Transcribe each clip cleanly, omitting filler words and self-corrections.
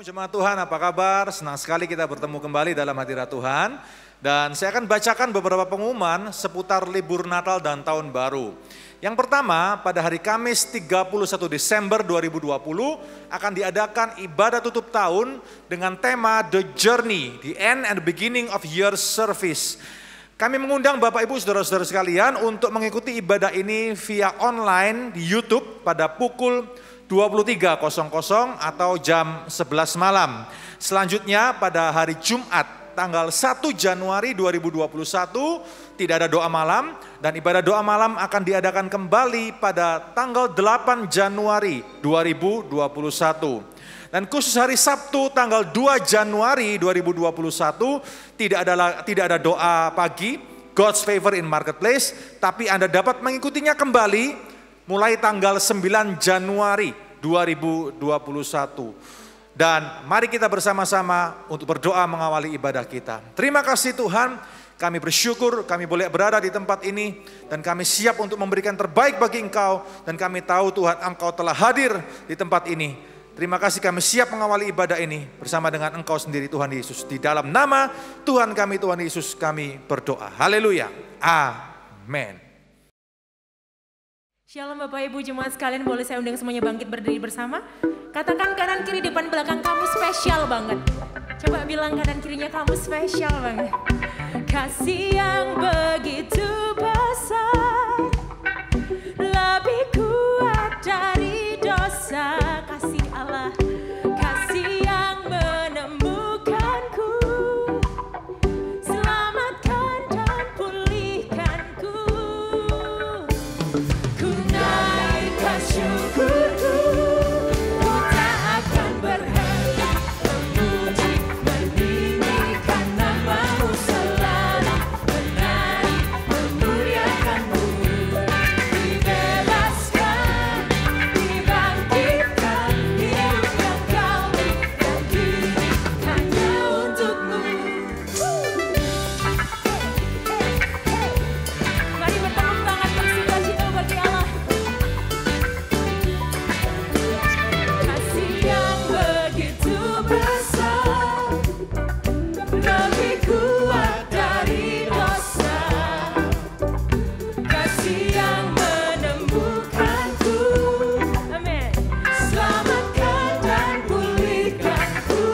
Jemaat Tuhan, apa kabar? Senang sekali kita bertemu kembali dalam hadirat Tuhan. Dan saya akan bacakan beberapa pengumuman seputar libur Natal dan Tahun Baru. Yang pertama, pada hari Kamis 31 Desember 2020 akan diadakan ibadah tutup tahun dengan tema The Journey, the End and the Beginning of Your Service. Kami mengundang Bapak Ibu Saudara-saudara sekalian untuk mengikuti ibadah ini via online di YouTube pada pukul 23.00 atau jam 11 malam. Selanjutnya pada hari Jumat tanggal 1 Januari 2021 tidak ada doa malam dan ibadah doa malam akan diadakan kembali pada tanggal 8 Januari 2021. Dan khusus hari Sabtu tanggal 2 Januari 2021 tidak ada doa pagi God's Favor in Marketplace, tapi Anda dapat mengikutinya kembali mulai tanggal 9 Januari 2021. Dan mari kita bersama-sama untuk berdoa mengawali ibadah kita. Terima kasih Tuhan, kami bersyukur kami boleh berada di tempat ini. Dan kami siap untuk memberikan terbaik bagi Engkau. Dan kami tahu Tuhan Engkau telah hadir di tempat ini. Terima kasih kami siap mengawali ibadah ini bersama dengan Engkau sendiri Tuhan Yesus. Di dalam nama Tuhan kami Tuhan Yesus kami berdoa. Haleluya. Amin. Shalom Bapak Ibu jemaat sekalian, boleh saya undang semuanya bangkit berdiri bersama. Katakan kanan kiri depan belakang kamu spesial banget. Coba bilang kanan kirinya kamu spesial banget. Kasih yang begitu besar, lebih kuat dari dosa. Kasih Allah, kasih yang menemukanku, selamatkan dan pulihkanku. Ku naikkan syukurku, ku tak akan berhenti memuji, meninggikan nama-Mu selalu, menari, memuliakan-Mu. Dibebaskan, dibangkitkan, hidup yang Kau berikan kini hanya untuk-Mu. Mari bertepuk tangan bersukacita bagi Allah. Kasih yang begitu besar, lebih kuat dari dosa. Kasih yang menemukanku, amin, selamatkan dan pulihkanku.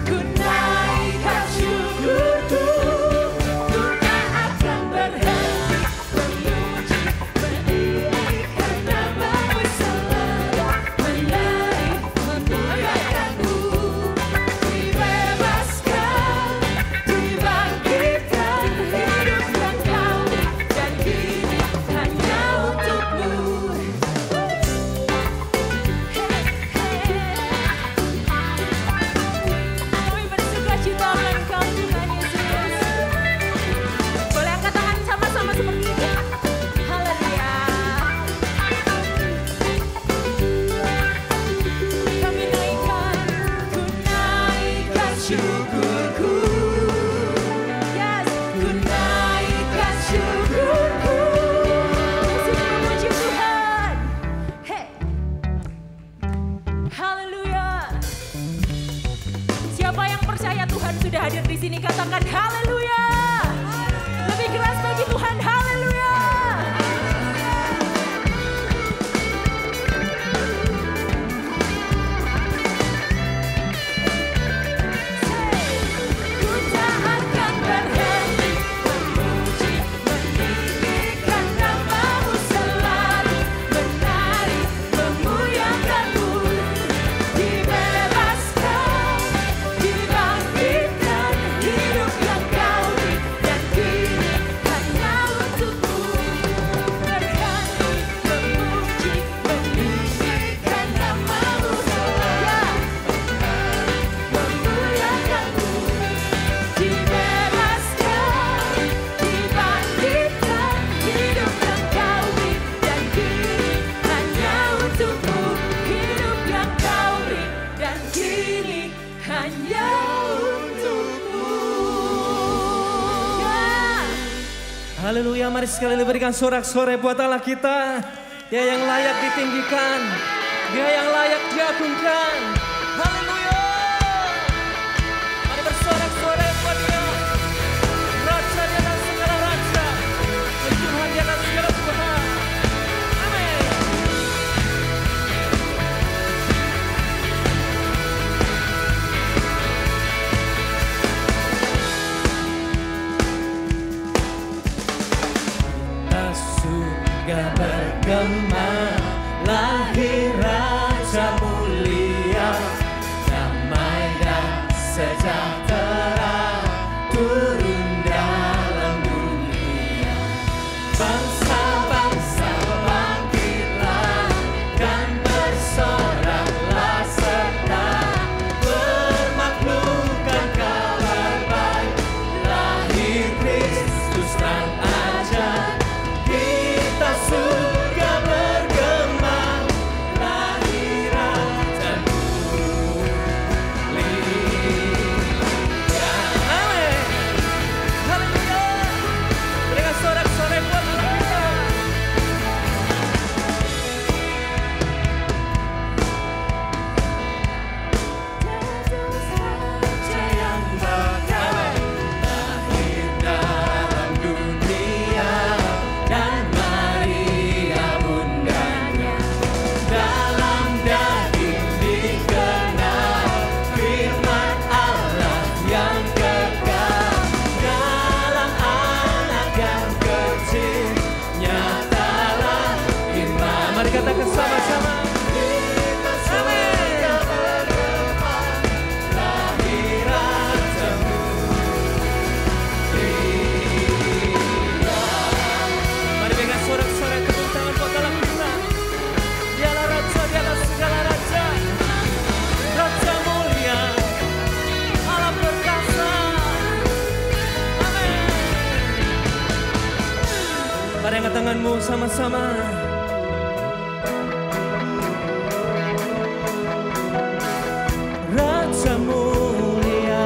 Ku naikkan syukurku, ku tak akan berhenti memuji, meninggikan nama-Mu selalu, menari, memuliakan-Mu. Dibebaskan, dibangkitkan, hidup yang Kau berikan kini hanya untuk-Mu. Kami bersukacita Engkau Tuhan Yesus. Boleh angkat tangan sama-sama seperti ini. Haleluya. Kami naikkan, ku naikkan syukurku. Yes, ku naikkan syukurku. Sudah memuji Tuhan. Hey. Haleluya. Siapa yang percaya Tuhan sudah hadir di sini, katakan haleluya. Lebih keras bagi Tuhan, haleluya. Ku tak akan berhenti memuji, meninggikan nama-Mu selalu, menari, memuliakan-Mu. Dibebaskan, dibangkitkan, hidup yang Kau berikan kini hanya untuk-Mu. Berkati, memuji, meninggikan nama-Mu selalu, memuliakan-Mu. Dibebaskan, dibangkitkan, hidup yang Kau berikan kini hanya untuk-Mu. Hidup yang Kau berikan kini hanya untuk-Mu. Haleluya, mari sekali berikan sorak-sorai buat Allah kita, ya yang layak ditinggikan, Dia yang layak diagungkan. Haleluya. Mari bersorak-sorai buat Dia. Raja di atas segala raja, Tuhan di atas segala Tuhan. Amin. Surga bergema, lahir Raja mulia, damai dan sejahtera turun dalam dunia. Bangsa-bangsa bangkitlah dan bersoraklah serta bermaklumkan kabar baik, lahir Kristus Sang Ajar. Kita surga bergema, lahir Raja mulia. Amin. Haleluya. Berikan sorak-sorai buat Allah kita. Raja yang berdamai, lahir dalam dunia, dan Maria bundanya, dalam daging dikenal firman Allah yang kekal, dalam anak yang kecil nyatalah iman. Mari katakan sama-sama. Amin. Lahir Raja mulia. Mari berikan sorak-sorai tepuk tangan buat Allah kita. Dialah Raja di atas segala raja, Raja mulia, Allah perkasa. Amin. Mari angkat tanganmu sama-sama. Raja mulia,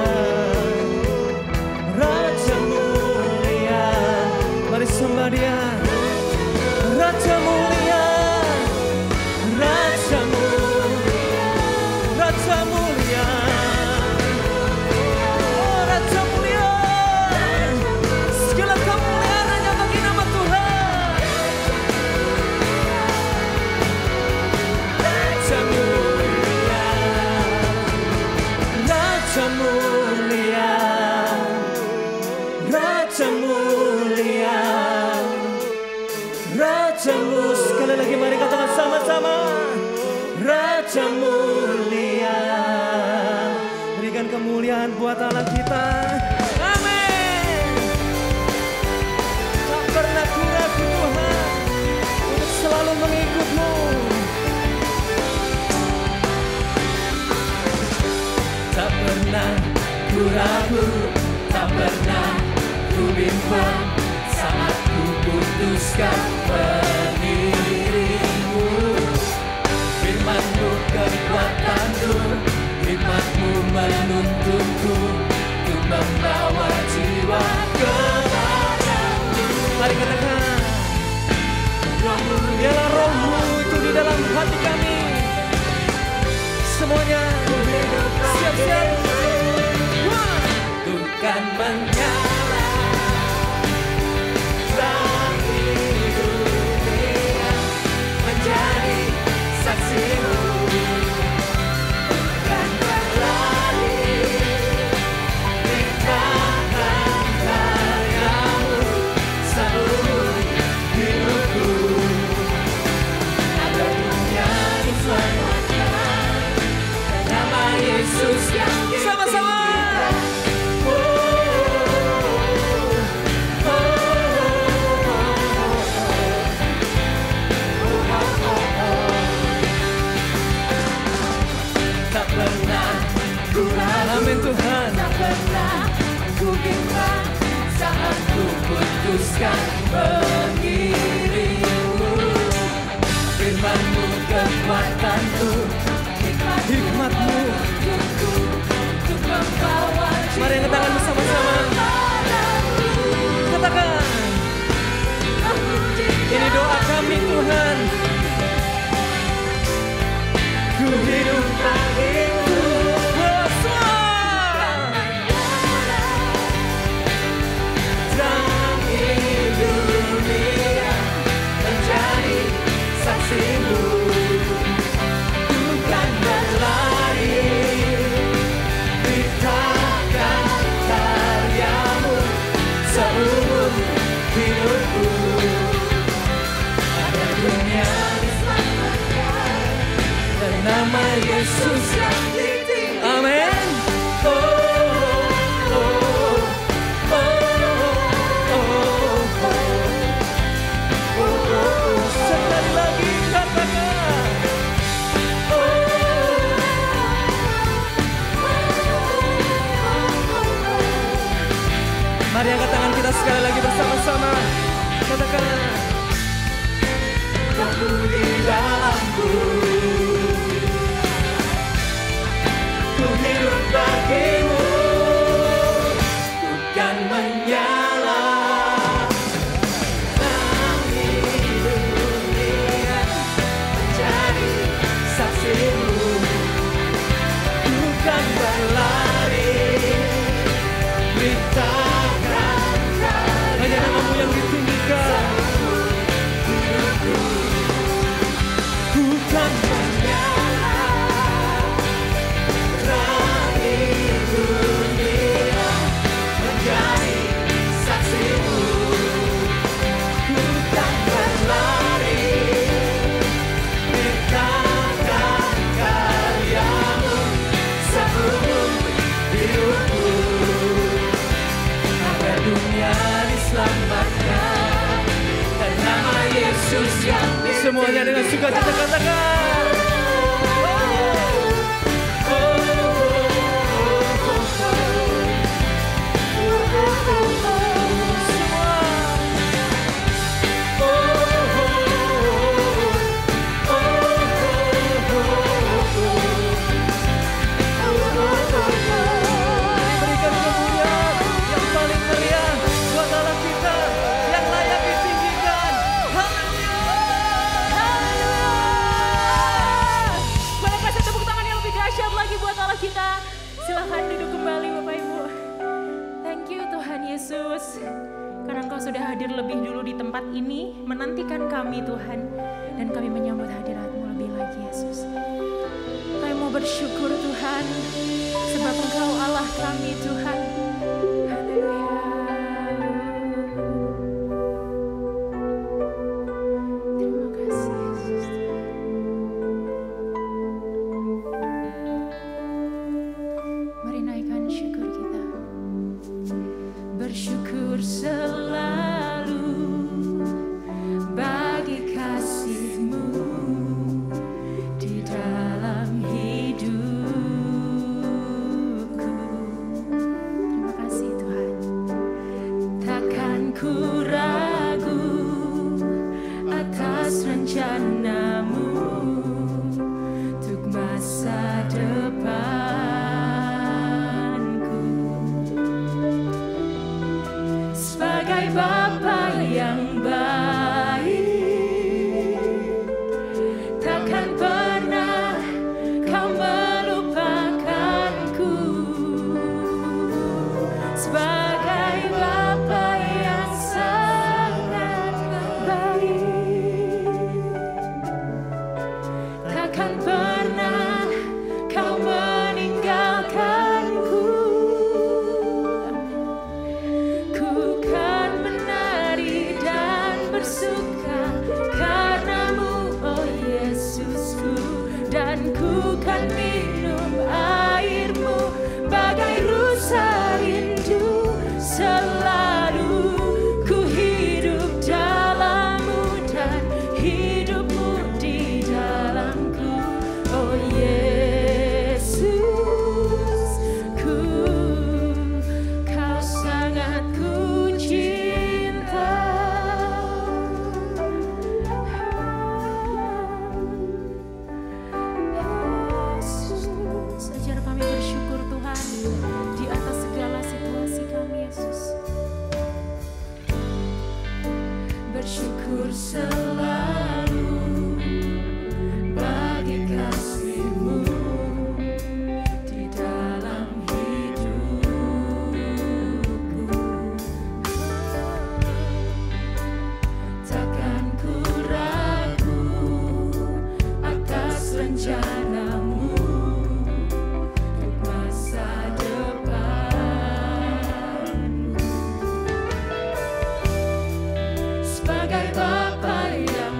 Raja mulia, mari sembah Dia. Raja mulia, Raja mulia, Raja mulia, oh Raja mulia, segala kemuliaan hanya bagi nama Tuhan. Raja mulia, Raja mulia, Raja mulia, Raja mulia. Sekali lagi mari katakan sama-sama. Raja mulia. Berikan kemuliaan buat Allah kita. Amin. Tak pernah ku ragu Tuhan untuk selalu mengikut-Mu. Tak pernah ku ragu, tak pernah ku bimbang saat ku putuskan berdirimu. Firman-Mu kekuatanku, hikmat-Mu menuntunku untuk membawa jiwa kepadamu. Mari katakan, Roh-Mu, biarlah Roh-Mu itu di dalam hati kami. Semuanya siap-siap. Tuhan menyala bagi dunia, menjadi saksi-Mu. Bukan berlari, nikahkan karya-Mu seluruh hidupku. Agar dunia diselamatkan nama Yesus yang Yesus yang ditinggikan. Amin. Oh, oh, oh, oh, oh, oh. Sekali lagi katakan. Mari angkat tangan kita sekali lagi bersama-sama. Katakan. Kamu di dalamku, ku hidup bagimu, bukan menyala. Kami dunia menjadi saksimu, bukan berlari. Beritakan hanya namamu yang ditinggikan. Bukan menyala terang di dunia menjadi saksimu, bukan berlari. Beritakan karyamu seumur hidupku, agar dunia diselamatkan dan nama Yesus yang semuanya dengan sukacita katakan. Berikan kemuliaan yang paling meriah buat Allah kita yang layak ditinggikan. Boleh kasih tepuk tangan yang lebih dahsyat lagi buat Allah kita. Silahkan duduk kembali Bapak Ibu. Thank you Tuhan Yesus. Karena Engkau sudah hadir lebih dulu di tempat ini, menantikan kami Tuhan. Dan kami menyambut hadirat-Mu lebih lagi Yesus. Kami mau bersyukur Tuhan, sebab Engkau Allah kami Tuhan. Haleluya. Terima kasih Yesus. Mari naikkan syukur kita. Bersyukur selalu bagi kasih-Mu di dalam hidupku. Terima kasih Tuhan. Takkan ku ragu atas rencana-Mu untuk masa depanku. Sebagai Bapa yang baik, takkan pernah Kau melupakanku. Sebagai Bapa yang sangat baik, takkan pernah Kau meninggalkanku. Ku kan menari dan bersuka karena-Mu, oh Yesusku. Dan ku kan minum air-Mu bagai rusa rindu. Selalu ku hidup dalam-Mu dan hidup-Mu di dalamku, oh Yesusku. Kau sangat ku cinta. Yesus, ajar kami bersyukur Tuhan di atas segala situasi kami Yesus. Bersyukur selalu bagi kasih-Mu di dalam hidupku. Takkan ku ragu atas rencana-Mu untuk masa depanku. Sebagai Bapa yang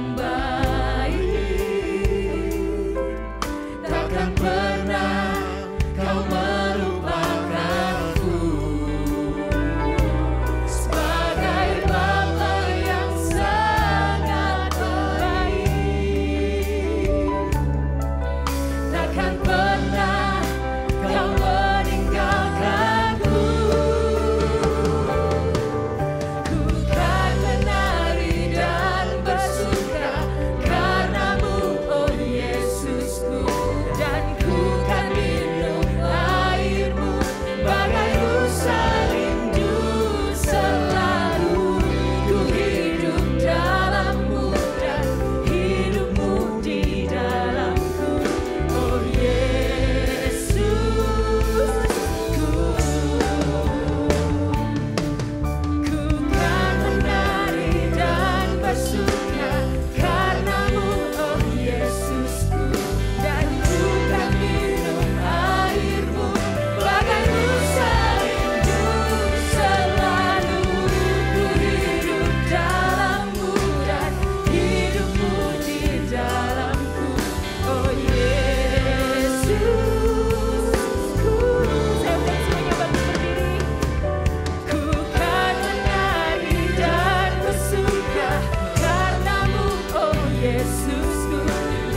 Yesusku,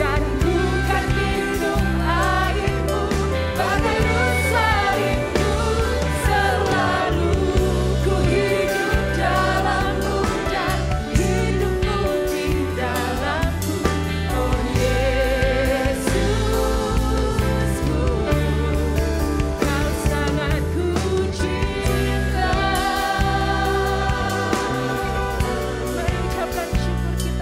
dan ku kan minum airmu bagai rusa rindu. Selalu ku hidup dalammu dan hidupmu di dalamku. Oh Yesusku, kau sangat ku cinta. Mari ucapkan syukur kita.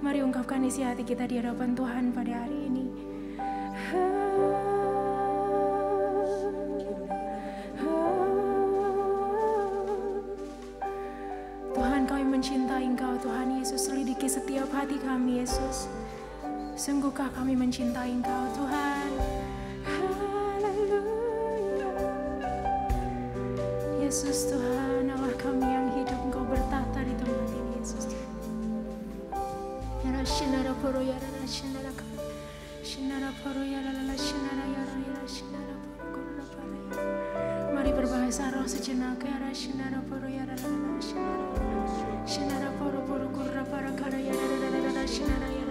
Mari ungkapkan isi hati kita di hadapan Tuhan pada hari ini. Tuhan, kami mencintai Engkau, Tuhan Yesus. Selidiki setiap hati kami, Yesus. Sungguhkah kami mencintai Engkau Tuhan. Haleluya. Yesus Tuhan, Allah kami yang hidup, Engkau bertata di tempat ini Yesus. Yara shinara poro yara shinara ka. Shinara poro yara shinara yara shinara poro kurra para yara. Mari berbahasa roh sejenak. Yara shinara poro yara shinara. Shinara poro poro kurra para kara yara shinara yara.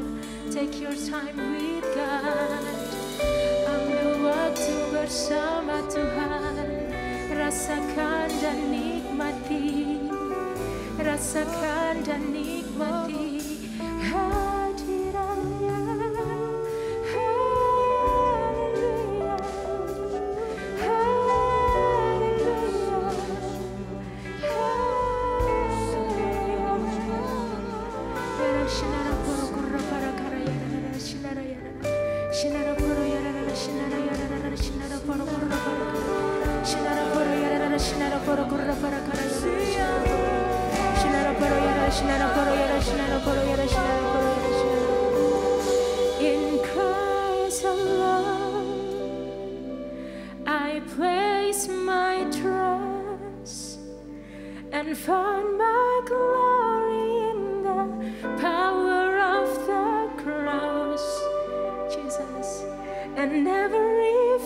Take your time with God. Ambil waktu bersama Tuhan. Rasakan dan nikmati. Rasakan dan nikmati hadirannya. Haleluya. Haleluya. Haleluya. Shinara poro kurra para kara yara shinara yara. Shinara poro yara shinara yara shinara poro kurra para kara. Shinara poro yara shinara poro kurra para kara yara. Shinara poro yara shinara poro yara shinara poro yara shinara poro yara shinara. In Christ alone I place my trust and find my glory in the power of the cross, Jesus, and every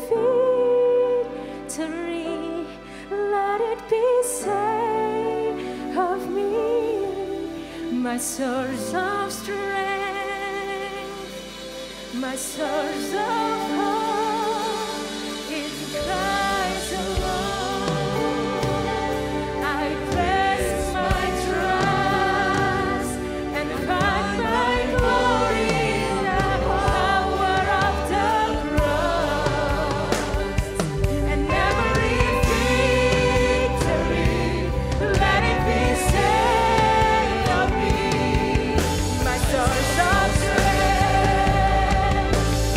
victory, let it be said of me, my source of strength, my source of hope, in Christ alone I place my trust and find my glory in the power of the cross, and every victory, let it be said of me, my source of strength,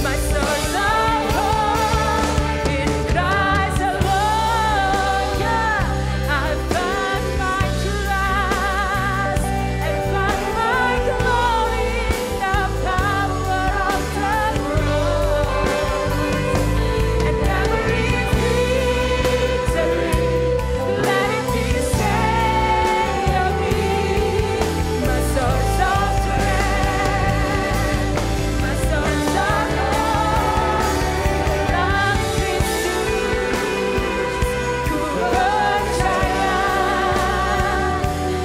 my source of hope, in Christ alone, yeah, I find my trust and find my glory in the power of the cross, and every victory, let it be said of me, my source of strength, my source of hope, dalam Kristus ku percaya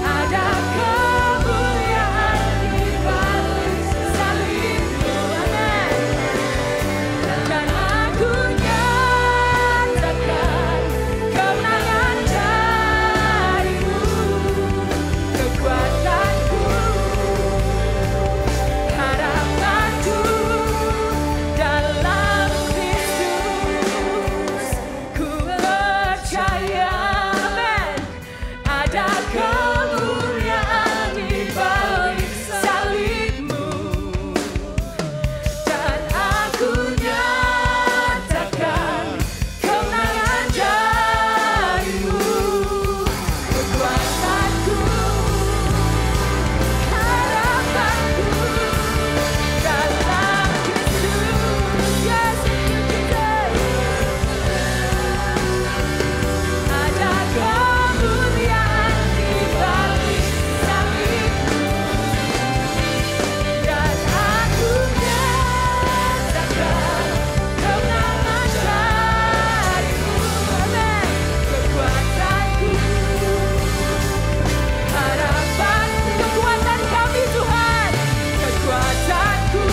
ada kemuliaan di balik salibmu, amin. Dan aku nyatakan kemenangan darimu, kekuatanku, harapanku dalam Kristus ku percaya, amin. Ada kemuliaan di balik salibmu, dan aku nyatakan kemenangan darimu, kekuatanku, harapanku dalam Kristus, yes, ada kemuliaan di balik salibmu, dan aku nyatakan kemenangan darimu, amin. Kekuatanku, harapanku, kekuatan kami Tuhan, kekuatanku,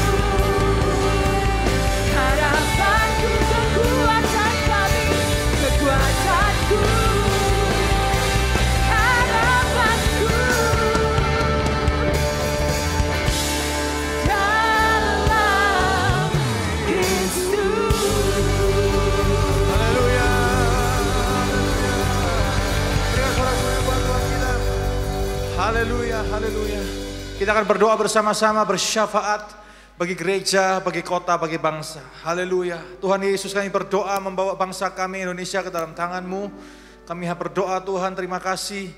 harapanku, kekuatan kami, kekuatanku, harapanku dalam Kristus. Haleluya. Berikan sorak-sorai buat Tuhan kita. Haleluya, haleluya. Kita akan berdoa bersama-sama, bersyafaat bagi gereja, bagi kota, bagi bangsa. Haleluya. Tuhan Yesus, kami berdoa membawa bangsa kami Indonesia ke dalam tangan-Mu. Kami berdoa Tuhan, terima kasih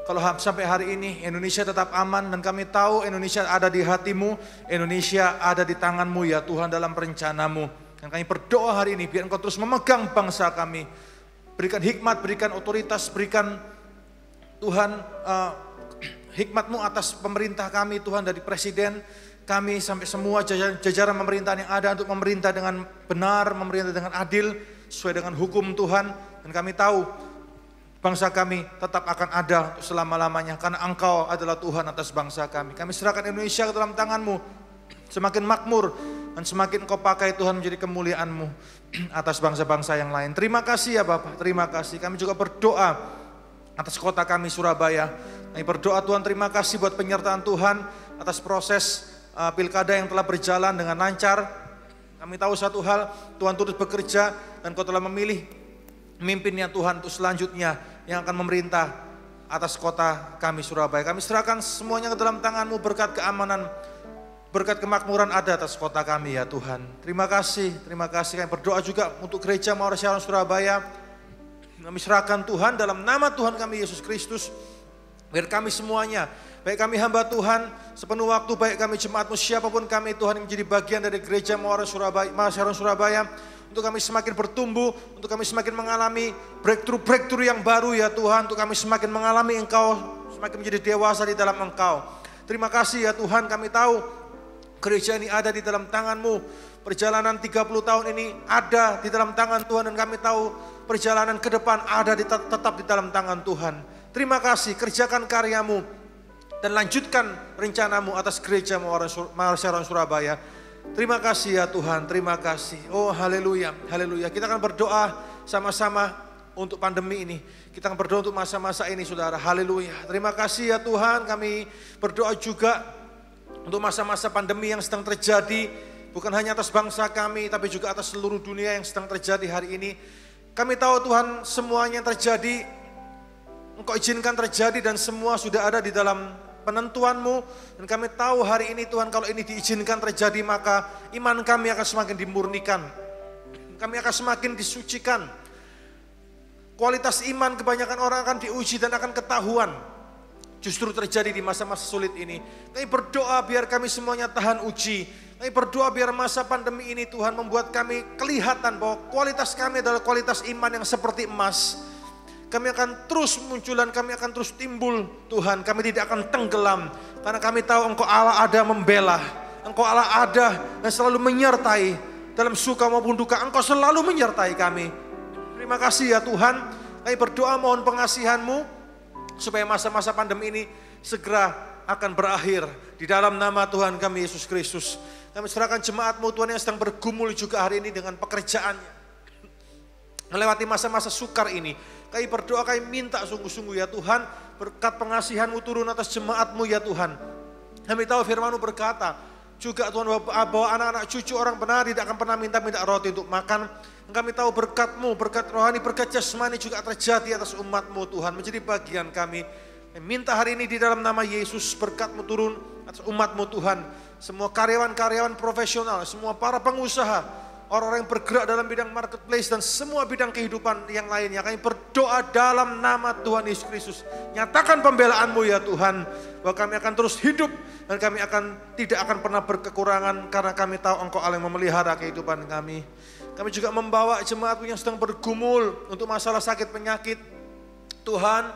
kalau sampai hari ini Indonesia tetap aman dan kami tahu Indonesia ada di hatimu, Indonesia ada di tanganmu ya Tuhan dalam rencanamu. Dan kami berdoa hari ini biar Engkau terus memegang bangsa kami. Berikan hikmat, berikan otoritas, berikan Tuhan hikmat-Mu atas pemerintah kami Tuhan, dari presiden kami sampai semua jajaran pemerintahan yang ada untuk memerintah dengan benar, memerintah dengan adil, sesuai dengan hukum Tuhan. Dan kami tahu bangsa kami tetap akan ada untuk selama-lamanya karena Engkau adalah Tuhan atas bangsa kami. Kami serahkan Indonesia ke dalam tangan-Mu, semakin makmur dan semakin Engkau pakai Tuhan menjadi kemuliaan-Mu atas bangsa-bangsa yang lain. Terima kasih ya Bapak, terima kasih. Kami juga berdoa atas kota kami Surabaya. Kami berdoa Tuhan, terima kasih buat penyertaan Tuhan atas proses pilkada yang telah berjalan dengan lancar. Kami tahu satu hal, Tuhan turut bekerja dan Kau telah memilih pemimpinnya Tuhan untuk selanjutnya yang akan memerintah atas kota kami Surabaya. Kami serahkan semuanya ke dalam tangan-Mu, berkat keamanan, berkat kemakmuran ada atas kota kami ya Tuhan. Terima kasih kami berdoa juga untuk gereja Mawar Sharon Surabaya. Kami serahkan Tuhan dalam nama Tuhan kami Yesus Kristus, biar kami semuanya, baik kami hamba Tuhan sepenuh waktu, baik kami jemaat-Mu, siapapun kami Tuhan yang menjadi bagian dari gereja Mawar Sharon Surabaya, untuk kami semakin bertumbuh, untuk kami semakin mengalami breakthrough yang baru ya Tuhan, untuk kami semakin mengalami Engkau, semakin menjadi dewasa di dalam Engkau. Terima kasih ya Tuhan, kami tahu gereja ini ada di dalam tangan-Mu, perjalanan 30 tahun ini ada di dalam tangan Tuhan, dan kami tahu perjalanan ke depan ada tetap di dalam tangan Tuhan. Terima kasih, kerjakan karya-Mu dan lanjutkan rencana-Mu atas gereja Mawar Sharon Surabaya. Terima kasih ya Tuhan, terima kasih. Oh haleluya, haleluya. Kita akan berdoa sama-sama untuk pandemi ini. Kita akan berdoa untuk masa-masa ini saudara, haleluya. Terima kasih ya Tuhan, kami berdoa juga untuk masa-masa pandemi yang sedang terjadi. Bukan hanya atas bangsa kami, tapi juga atas seluruh dunia yang sedang terjadi hari ini. Kami tahu Tuhan, semuanya yang terjadi Engkau izinkan terjadi dan semua sudah ada di dalam penentuan-Mu. Dan kami tahu hari ini Tuhan, kalau ini diizinkan terjadi maka iman kami akan semakin dimurnikan. Kami akan semakin disucikan. Kualitas iman kebanyakan orang akan diuji dan akan ketahuan. Justru terjadi di masa-masa sulit ini. Kami berdoa biar kami semuanya tahan uji. Kami berdoa biar masa pandemi ini Tuhan membuat kami kelihatan bahwa kualitas kami adalah kualitas iman yang seperti emas. Kami akan terus munculan, kami akan terus timbul Tuhan. Kami tidak akan tenggelam. Karena kami tahu Engkau Allah ada membela. Engkau Allah ada dan selalu menyertai. Dalam suka maupun duka Engkau selalu menyertai kami. Terima kasih ya Tuhan. Kami berdoa mohon pengasihan-Mu, supaya masa-masa pandemi ini segera akan berakhir. Di dalam nama Tuhan kami Yesus Kristus. Kami serahkan jemaat-Mu Tuhan yang sedang bergumul juga hari ini dengan pekerjaannya. Melewati masa-masa sukar ini. Kami berdoa, kami minta sungguh-sungguh ya Tuhan, berkat pengasihan-Mu turun atas jemaat-Mu ya Tuhan. Kami tahu firman-Mu berkata, juga Tuhan bahwa anak-anak cucu orang benar tidak akan pernah minta roti untuk makan. Kami tahu berkat-Mu, berkat rohani, berkat jasmani juga terjadi atas umat-Mu Tuhan, menjadi bagian kami. Kami minta hari ini di dalam nama Yesus, berkat-Mu turun atas umat-Mu Tuhan. Semua karyawan-karyawan profesional, semua para pengusaha, orang-orang yang bergerak dalam bidang marketplace dan semua bidang kehidupan yang lainnya. Kami berdoa dalam nama Tuhan Yesus Kristus. Nyatakan pembelaan-Mu ya Tuhan, bahwa kami akan terus hidup dan kami tidak akan pernah berkekurangan karena kami tahu Engkau Allah yang memelihara kehidupan kami. Kami juga membawa jemaat-Mu yang sedang bergumul untuk masalah sakit penyakit. Tuhan,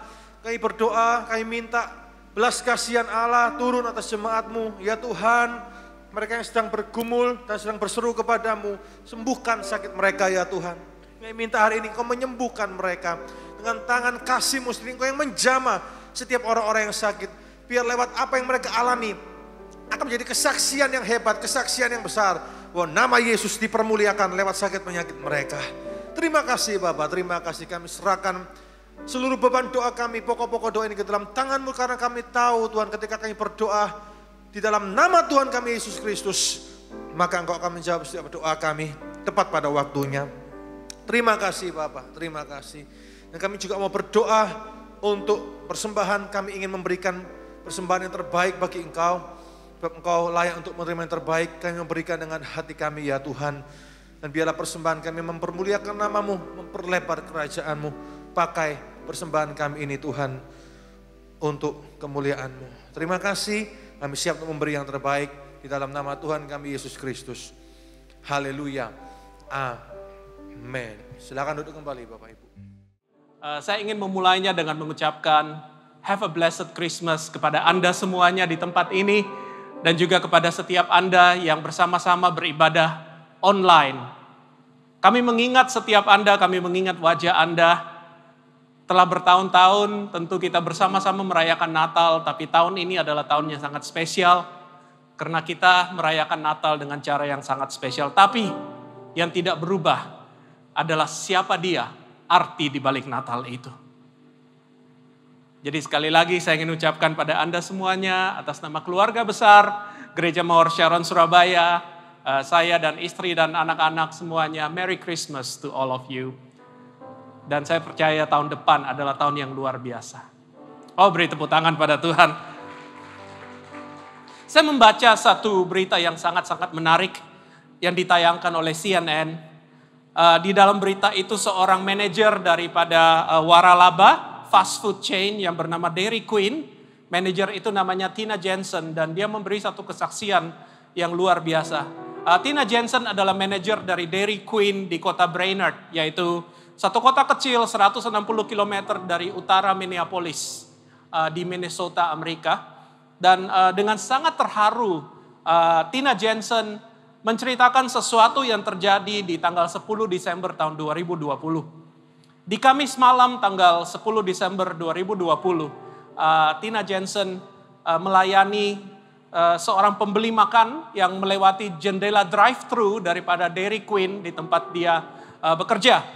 kami berdoa, kami minta belas kasihan Allah turun atas jemaat-Mu ya Tuhan. Mereka yang sedang bergumul dan sedang berseru kepadamu, sembuhkan sakit mereka ya Tuhan. Kami minta hari ini Engkau menyembuhkan mereka dengan tangan kasih-Mu sendiri. Engkau yang menjamah setiap orang-orang yang sakit. Biar lewat apa yang mereka alami akan menjadi kesaksian yang hebat, kesaksian yang besar, bahwa nama Yesus dipermuliakan lewat sakit penyakit mereka. Terima kasih Bapak, terima kasih. Kami serahkan seluruh beban doa kami, pokok-pokok doa ini ke dalam tangan-Mu, karena kami tahu Tuhan ketika kami berdoa di dalam nama Tuhan kami Yesus Kristus, maka Engkau akan menjawab setiap doa kami tepat pada waktunya. Terima kasih Bapak, terima kasih. Dan kami juga mau berdoa untuk persembahan. Kami ingin memberikan persembahan yang terbaik bagi Engkau. Engkau layak untuk menerima yang terbaik. Kami memberikan dengan hati kami ya Tuhan. Dan biarlah persembahan kami mempermuliakan nama-Mu, memperlebar kerajaan-Mu. Pakai persembahan kami ini Tuhan untuk kemuliaan-Mu. Terima kasih, kami siap untuk memberi yang terbaik di dalam nama Tuhan kami Yesus Kristus. Haleluya. Amin. Silakan duduk kembali Bapak Ibu. Saya ingin memulainya dengan mengucapkan have a blessed Christmas kepada Anda semuanya di tempat ini dan juga kepada setiap Anda yang bersama-sama beribadah online. Kami mengingat setiap Anda, kami mengingat wajah Anda. Telah bertahun-tahun tentu kita bersama-sama merayakan Natal, tapi tahun ini adalah tahun yang sangat spesial karena kita merayakan Natal dengan cara yang sangat spesial. Tapi yang tidak berubah adalah siapa Dia, arti di balik Natal itu. Jadi sekali lagi saya ingin ucapkan pada Anda semuanya atas nama keluarga besar Gereja Mawar Sharon Surabaya, saya dan istri dan anak-anak semuanya, Merry Christmas to all of you. Dan saya percaya tahun depan adalah tahun yang luar biasa. Oh, beri tepuk tangan pada Tuhan. Saya membaca satu berita yang sangat-sangat menarik yang ditayangkan oleh CNN. Di dalam berita itu seorang manajer daripada waralaba, fast food chain yang bernama Dairy Queen. Manajer itu namanya Tina Jensen dan dia memberi satu kesaksian yang luar biasa. Tina Jensen adalah manajer dari Dairy Queen di kota Brainerd, yaitu satu kota kecil 160 km dari utara Minneapolis di Minnesota, Amerika. Dan dengan sangat terharu, Tina Jensen menceritakan sesuatu yang terjadi di tanggal 10 Desember tahun 2020. Di Kamis malam tanggal 10 Desember 2020, Tina Jensen melayani seorang pembeli makan yang melewati jendela drive-thru daripada Dairy Queen di tempat dia bekerja.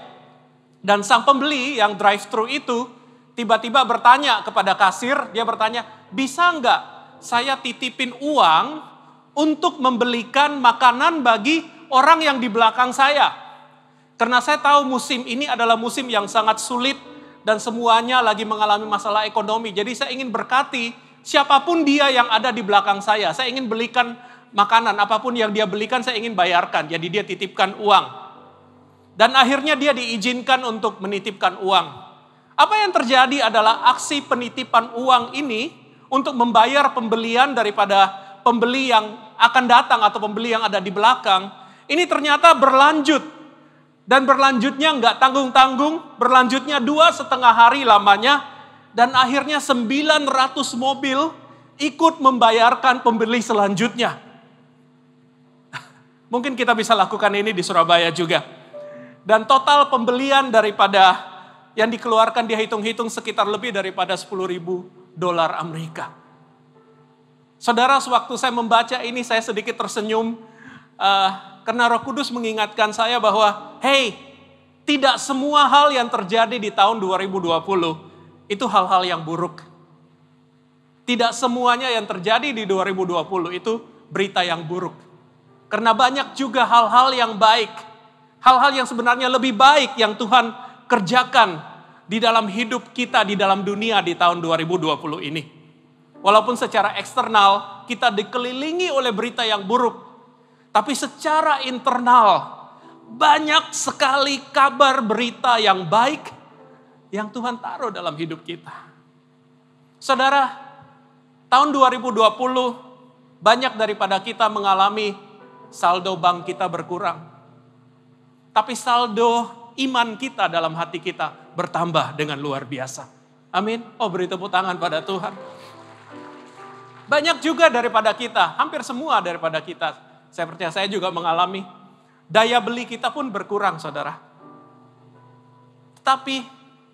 Dan sang pembeli yang drive-thru itu tiba-tiba bertanya kepada kasir, dia bertanya, bisa nggak saya titipin uang untuk membelikan makanan bagi orang yang di belakang saya? Karena saya tahu musim ini adalah musim yang sangat sulit dan semuanya lagi mengalami masalah ekonomi. Jadi saya ingin berkati siapapun dia yang ada di belakang saya. Saya ingin belikan makanan, apapun yang dia belikan saya ingin bayarkan. Jadi dia titipkan uang. Dan akhirnya dia diizinkan untuk menitipkan uang. Apa yang terjadi adalah aksi penitipan uang ini untuk membayar pembelian daripada pembeli yang akan datang atau pembeli yang ada di belakang. Ini ternyata berlanjut. Dan berlanjutnya nggak tanggung-tanggung, berlanjutnya 2,5 hari lamanya. Dan akhirnya 900 mobil ikut membayarkan pembeli selanjutnya. Mungkin kita bisa lakukan ini di Surabaya juga. Dan total pembelian daripada yang dikeluarkan dia hitung-hitung sekitar lebih daripada $10.000 Amerika. Saudara, sewaktu saya membaca ini saya sedikit tersenyum. Karena Roh Kudus mengingatkan saya bahwa, hey, tidak semua hal yang terjadi di tahun 2020 itu hal-hal yang buruk. Tidak semuanya yang terjadi di 2020 itu berita yang buruk. Karena banyak juga hal-hal yang baik. Hal-hal yang sebenarnya lebih baik yang Tuhan kerjakan di dalam hidup kita, di dalam dunia di tahun 2020 ini. Walaupun secara eksternal kita dikelilingi oleh berita yang buruk. Tapi secara internal banyak sekali kabar berita yang baik yang Tuhan taruh dalam hidup kita. Saudara, tahun 2020 banyak daripada kita mengalami saldo bank kita berkurang. Tapi saldo iman kita dalam hati kita bertambah dengan luar biasa. Amin. Oh, beri tepuk tangan pada Tuhan. Banyak juga daripada kita, hampir semua daripada kita, saya percaya saya juga mengalami, daya beli kita pun berkurang, saudara. Tapi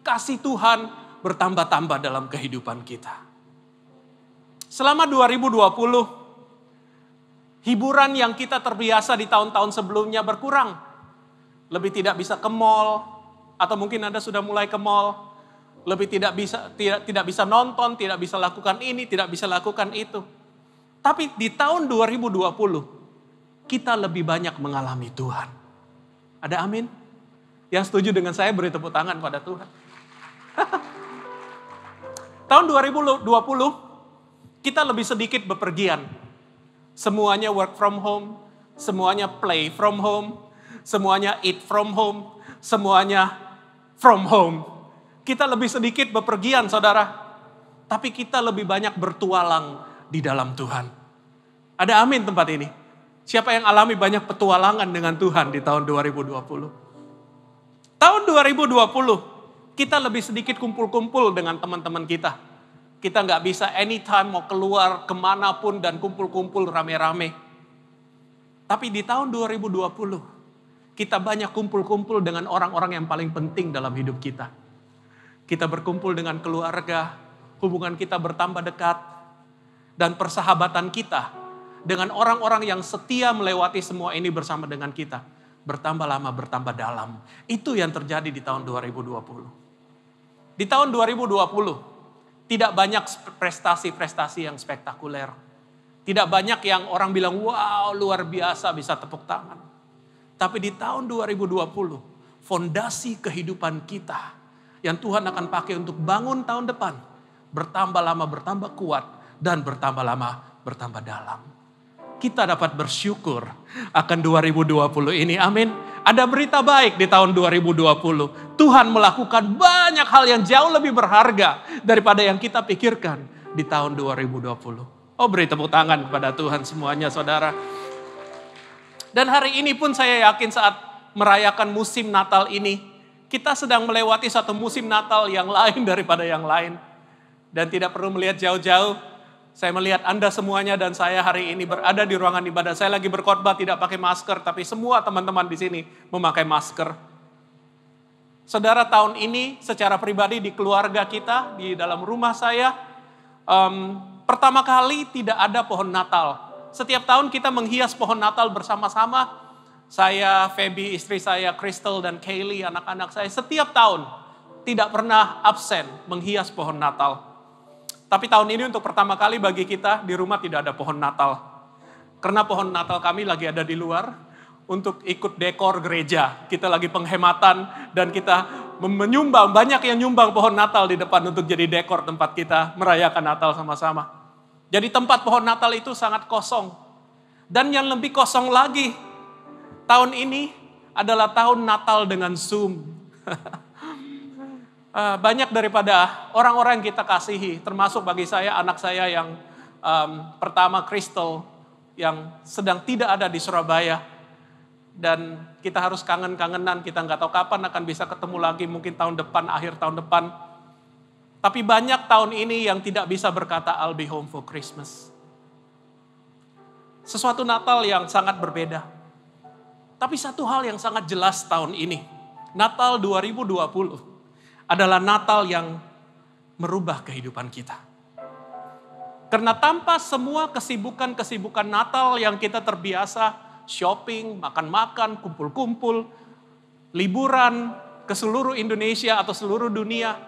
kasih Tuhan bertambah-tambah dalam kehidupan kita. Selama 2020, hiburan yang kita terbiasa di tahun-tahun sebelumnya berkurang. Lebih tidak bisa ke mall, atau mungkin Anda sudah mulai ke mall. Lebih tidak bisa nonton, tidak bisa lakukan ini, tidak bisa lakukan itu. Tapi di tahun 2020, kita lebih banyak mengalami Tuhan. Ada amin? Yang setuju dengan saya beri tepuk tangan pada Tuhan. Tahun 2020, kita lebih sedikit bepergian. Semuanya work from home, semuanya play from home, semuanya eat from home, semuanya from home. Kita lebih sedikit bepergian, saudara. Tapi kita lebih banyak bertualang di dalam Tuhan. Ada amin tempat ini? Siapa yang alami banyak petualangan dengan Tuhan di tahun 2020? Tahun 2020, kita lebih sedikit kumpul-kumpul dengan teman-teman kita. Kita nggak bisa anytime mau keluar kemanapun dan kumpul-kumpul rame-rame. Tapi di tahun 2020, kita banyak kumpul-kumpul dengan orang-orang yang paling penting dalam hidup kita. Kita berkumpul dengan keluarga, hubungan kita bertambah dekat, dan persahabatan kita dengan orang-orang yang setia melewati semua ini bersama dengan kita. Bertambah lama, bertambah dalam. Itu yang terjadi di tahun 2020. Di tahun 2020, tidak banyak prestasi-prestasi yang spektakuler. Tidak banyak yang orang bilang, wow luar biasa bisa tepuk tangan. Tapi di tahun 2020, fondasi kehidupan kita yang Tuhan akan pakai untuk bangun tahun depan, bertambah lama, bertambah kuat, dan bertambah lama, bertambah dalam. Kita dapat bersyukur akan 2020 ini, amin. Ada berita baik di tahun 2020. Tuhan melakukan banyak hal yang jauh lebih berharga daripada yang kita pikirkan di tahun 2020. Oh, beri tepuk tangan kepada Tuhan semuanya, saudara. Dan hari ini pun saya yakin saat merayakan musim Natal ini, kita sedang melewati satu musim Natal yang lain daripada yang lain. Dan tidak perlu melihat jauh-jauh. Saya melihat Anda semuanya dan saya hari ini berada di ruangan ibadah. Saya lagi berkhotbah tidak pakai masker, tapi semua teman-teman di sini memakai masker. Saudara, tahun ini secara pribadi di keluarga kita, di dalam rumah saya, pertama kali tidak ada pohon Natal. Setiap tahun kita menghias pohon Natal bersama-sama. Saya, Feby, istri saya, Crystal dan Kaylee, anak-anak saya, setiap tahun tidak pernah absen menghias pohon Natal. Tapi tahun ini untuk pertama kali bagi kita di rumah tidak ada pohon Natal. Karena pohon Natal kami lagi ada di luar untuk ikut dekor gereja. Kita lagi penghematan dan kita menyumbang, banyak yang nyumbang pohon Natal di depan untuk jadi dekor tempat kita merayakan Natal sama-sama. Jadi tempat pohon Natal itu sangat kosong. Dan yang lebih kosong lagi, tahun ini adalah tahun Natal dengan Zoom. Banyak daripada orang-orang yang kita kasihi, termasuk bagi saya, anak saya yang pertama, Crystal, yang sedang tidak ada di Surabaya. Dan kita harus kangen-kangenan, kita nggak tahu kapan akan bisa ketemu lagi, mungkin tahun depan, akhir tahun depan. Tapi banyak tahun ini yang tidak bisa berkata, I'll be home for Christmas. Sesuatu Natal yang sangat berbeda. Tapi satu hal yang sangat jelas tahun ini, Natal 2020, adalah Natal yang merubah kehidupan kita. Karena tanpa semua kesibukan-kesibukan Natal yang kita terbiasa, shopping, makan-makan, kumpul-kumpul, liburan ke seluruh Indonesia atau seluruh dunia,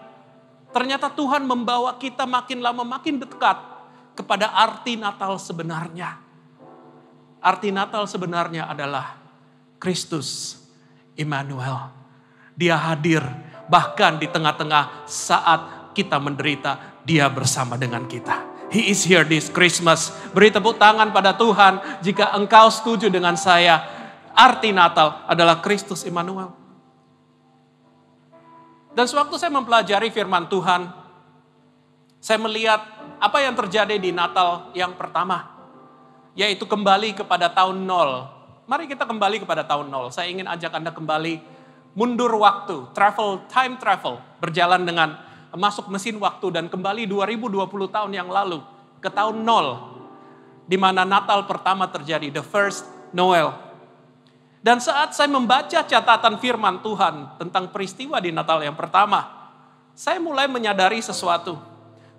ternyata Tuhan membawa kita makin lama makin dekat kepada arti Natal sebenarnya. Arti Natal sebenarnya adalah Kristus Immanuel. Dia hadir bahkan di tengah-tengah saat kita menderita, dia bersama dengan kita. He is here this Christmas. Beri tepuk tangan pada Tuhan jika engkau setuju dengan saya. Arti Natal adalah Kristus Immanuel. Dan sewaktu saya mempelajari firman Tuhan, saya melihat apa yang terjadi di Natal yang pertama, yaitu kembali kepada tahun 0. Mari kita kembali kepada tahun 0. Saya ingin ajak Anda kembali mundur waktu, time travel, berjalan dengan masuk mesin waktu dan kembali 2020 tahun yang lalu ke tahun 0, di mana Natal pertama terjadi, the first Noel. Dan saat saya membaca catatan firman Tuhan tentang peristiwa di Natal yang pertama, saya mulai menyadari sesuatu.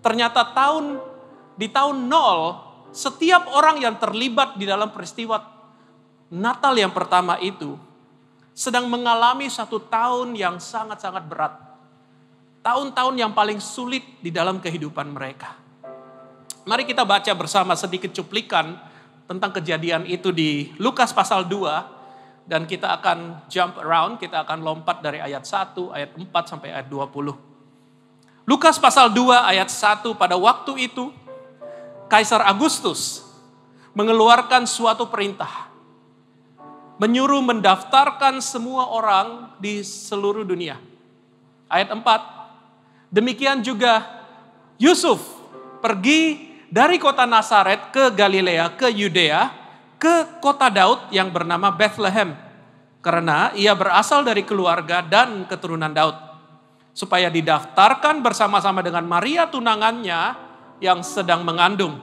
Ternyata di tahun 0, setiap orang yang terlibat di dalam peristiwa Natal yang pertama itu sedang mengalami satu tahun yang sangat-sangat berat. Tahun-tahun yang paling sulit di dalam kehidupan mereka. Mari kita baca bersama sedikit cuplikan tentang kejadian itu di Lukas pasal 2. Dan kita akan jump around, kita akan lompat dari ayat 1, ayat 4 sampai ayat 20. Lukas pasal 2 ayat 1, pada waktu itu Kaisar Agustus mengeluarkan suatu perintah. Menyuruh mendaftarkan semua orang di seluruh dunia. Ayat 4, demikian juga Yusuf pergi dari kota Nazaret ke Galilea, ke Yudea, ke kota Daud yang bernama Bethlehem. Karena ia berasal dari keluarga dan keturunan Daud. Supaya didaftarkan bersama-sama dengan Maria tunangannya yang sedang mengandung.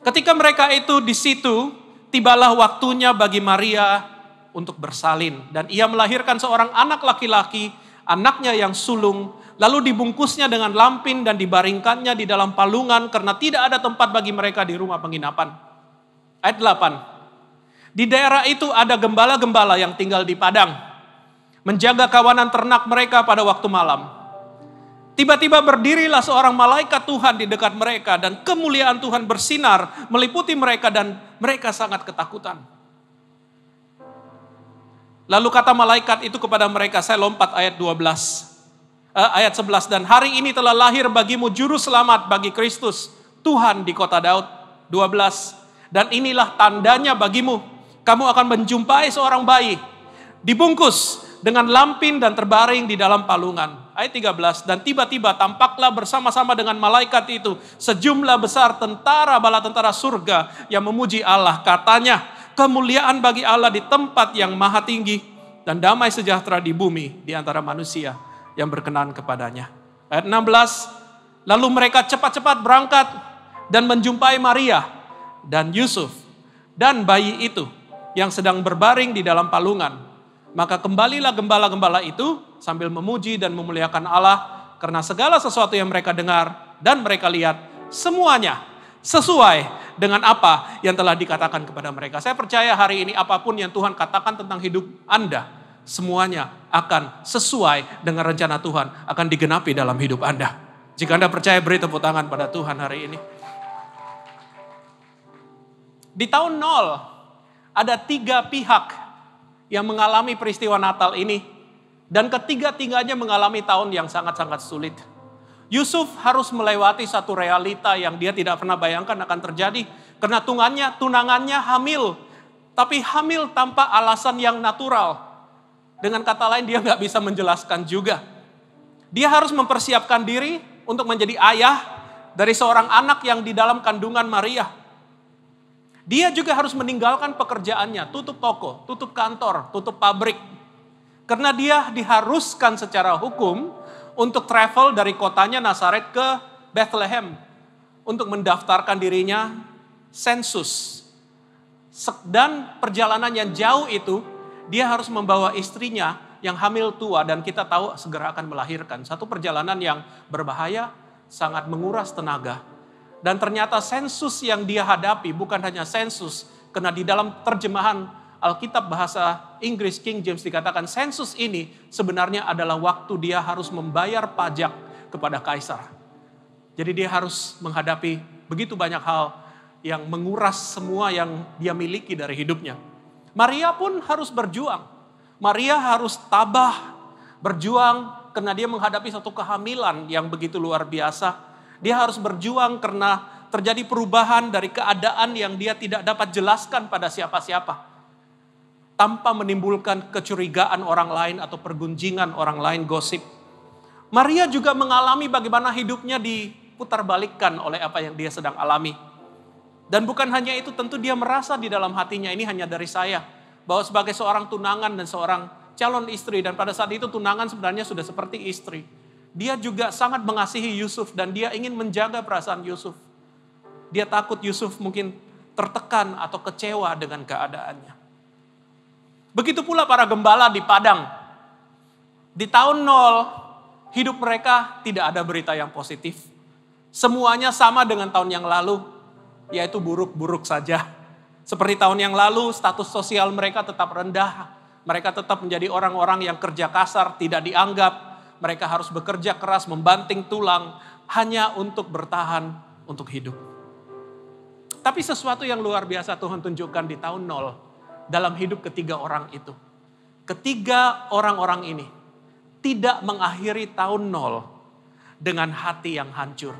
Ketika mereka itu di situ, tibalah waktunya bagi Maria untuk bersalin. Dan ia melahirkan seorang anak laki-laki, anaknya yang sulung, lalu dibungkusnya dengan lampin dan dibaringkannya di dalam palungan karena tidak ada tempat bagi mereka di rumah penginapan. Ayat 8. Di daerah itu ada gembala-gembala yang tinggal di padang, menjaga kawanan ternak mereka pada waktu malam. Tiba-tiba berdirilah seorang malaikat Tuhan di dekat mereka dan kemuliaan Tuhan bersinar meliputi mereka dan mereka sangat ketakutan. Lalu kata malaikat itu kepada mereka, saya lompat ayat 11, dan hari ini telah lahir bagimu juru selamat bagi Kristus, Tuhan di kota Daud. 12, dan inilah tandanya bagimu, kamu akan menjumpai seorang bayi, dibungkus dengan lampin dan terbaring di dalam palungan. Ayat 13, dan tiba-tiba tampaklah bersama-sama dengan malaikat itu sejumlah besar tentara bala tentara surga yang memuji Allah. Katanya, kemuliaan bagi Allah di tempat yang maha tinggi dan damai sejahtera di bumi di antara manusia yang berkenan kepadanya. Ayat 16, lalu mereka cepat-cepat berangkat dan menjumpai Maria dan Yusuf dan bayi itu yang sedang berbaring di dalam palungan. Maka kembalilah gembala-gembala itu sambil memuji dan memuliakan Allah karena segala sesuatu yang mereka dengar dan mereka lihat semuanya sesuai dengan apa yang telah dikatakan kepada mereka. Saya percaya hari ini apapun yang Tuhan katakan tentang hidup Anda, semuanya akan sesuai dengan rencana Tuhan, akan digenapi dalam hidup Anda. Jika Anda percaya, beri tepuk tangan pada Tuhan hari ini. Di tahun 0, ada 3 pihak yang mengalami peristiwa Natal ini, dan ketiga-tiganya mengalami tahun yang sangat-sangat sulit. Yusuf harus melewati satu realita yang dia tidak pernah bayangkan akan terjadi. Karena tunangannya hamil. Tapi hamil tanpa alasan yang natural. Dengan kata lain dia gak bisa menjelaskan juga. Dia harus mempersiapkan diri untuk menjadi ayah dari seorang anak yang di dalam kandungan Maria. Dia juga harus meninggalkan pekerjaannya, tutup toko, tutup kantor, tutup pabrik. Karena dia diharuskan secara hukum untuk travel dari kotanya Nazaret ke Bethlehem untuk mendaftarkan dirinya sensus. Dan perjalanan yang jauh itu dia harus membawa istrinya yang hamil tua dan kita tahu segera akan melahirkan. Satu perjalanan yang berbahaya, sangat menguras tenaga. Dan ternyata sensus yang dia hadapi bukan hanya sensus, karena di dalam terjemahan Alkitab bahasa Inggris King James dikatakan sensus ini sebenarnya adalah waktu dia harus membayar pajak kepada kaisar. Jadi dia harus menghadapi begitu banyak hal yang menguras semua yang dia miliki dari hidupnya. Maria pun harus berjuang. Maria harus tabah, berjuang karena dia menghadapi satu kehamilan yang begitu luar biasa. Dia harus berjuang karena terjadi perubahan dari keadaan yang dia tidak dapat jelaskan pada siapa-siapa. Tanpa menimbulkan kecurigaan orang lain atau pergunjingan orang lain, gosip. Maria juga mengalami bagaimana hidupnya diputarbalikkan oleh apa yang dia sedang alami. Dan bukan hanya itu, tentu dia merasa di dalam hatinya ini hanya dari saya. Bahwa sebagai seorang tunangan dan seorang calon istri, dan pada saat itu tunangan sebenarnya sudah seperti istri. Dia juga sangat mengasihi Yusuf dan dia ingin menjaga perasaan Yusuf. Dia takut Yusuf mungkin tertekan atau kecewa dengan keadaannya. Begitu pula para gembala di padang. Di tahun 0, hidup mereka tidak ada berita yang positif. Semuanya sama dengan tahun yang lalu, yaitu buruk-buruk saja. Seperti tahun yang lalu, status sosial mereka tetap rendah. Mereka tetap menjadi orang-orang yang kerja kasar, tidak dianggap. Mereka harus bekerja keras, membanting tulang, hanya untuk bertahan, untuk hidup. Tapi sesuatu yang luar biasa Tuhan tunjukkan di tahun 0, dalam hidup ketiga orang itu. Ketiga orang-orang ini tidak mengakhiri tahun 0 dengan hati yang hancur.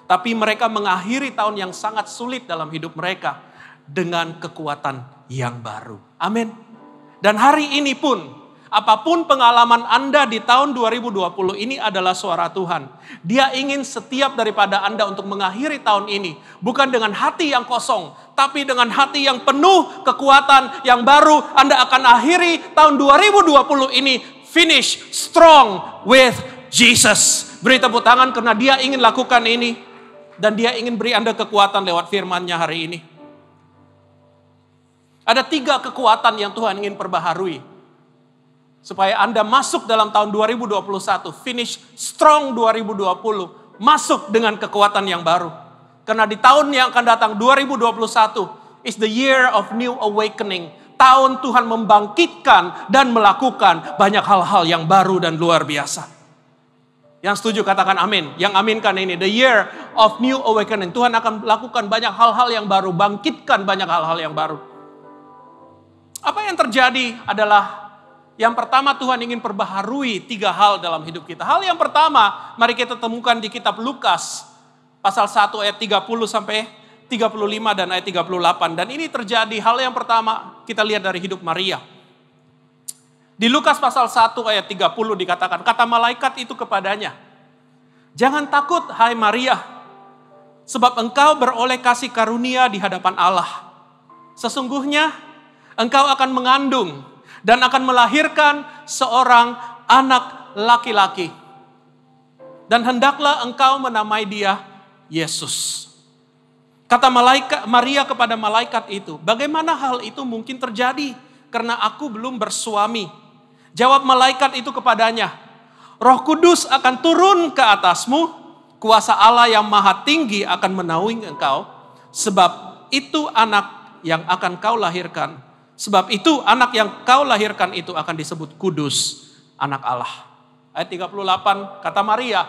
Tapi mereka mengakhiri tahun yang sangat sulit dalam hidup mereka dengan kekuatan yang baru. Amin. Dan hari ini pun Apapun pengalaman Anda di tahun 2020 ini adalah suara Tuhan. Dia ingin setiap daripada Anda untuk mengakhiri tahun ini. Bukan dengan hati yang kosong, tapi dengan hati yang penuh kekuatan yang baru. Anda akan akhiri tahun 2020 ini finish strong with Jesus. Beri tepuk tangan karena dia ingin lakukan ini. Dan dia ingin beri Anda kekuatan lewat firman-Nya hari ini. Ada 3 kekuatan yang Tuhan ingin perbaharui. Supaya Anda masuk dalam tahun 2021, finish strong 2020, masuk dengan kekuatan yang baru. Karena di tahun yang akan datang, 2021, is the year of new awakening. Tahun Tuhan membangkitkan dan melakukan banyak hal-hal yang baru dan luar biasa. Yang setuju katakan amin. Yang aminkan ini, the year of new awakening. Tuhan akan melakukan banyak hal-hal yang baru, bangkitkan banyak hal-hal yang baru. Apa yang terjadi adalah yang pertama Tuhan ingin perbaharui 3 hal dalam hidup kita. Hal yang pertama, mari kita temukan di kitab Lukas, pasal 1 ayat 30 sampai 35 dan ayat 38. Dan ini terjadi, hal yang pertama kita lihat dari hidup Maria. Di Lukas pasal 1 ayat 30 dikatakan, kata malaikat itu kepadanya, jangan takut hai Maria, sebab engkau beroleh kasih karunia di hadapan Allah. Sesungguhnya engkau akan mengandung dan akan melahirkan seorang anak laki-laki. Dan hendaklah engkau menamai dia Yesus. Kata malaikat Maria kepada malaikat itu, bagaimana hal itu mungkin terjadi? Karena aku belum bersuami. Jawab malaikat itu kepadanya, Roh Kudus akan turun ke atasmu, kuasa Allah yang maha tinggi akan menaungi engkau, sebab itu anak yang akan kau lahirkan. Sebab itu anak yang kau lahirkan itu akan disebut kudus, anak Allah. Ayat 38 kata Maria,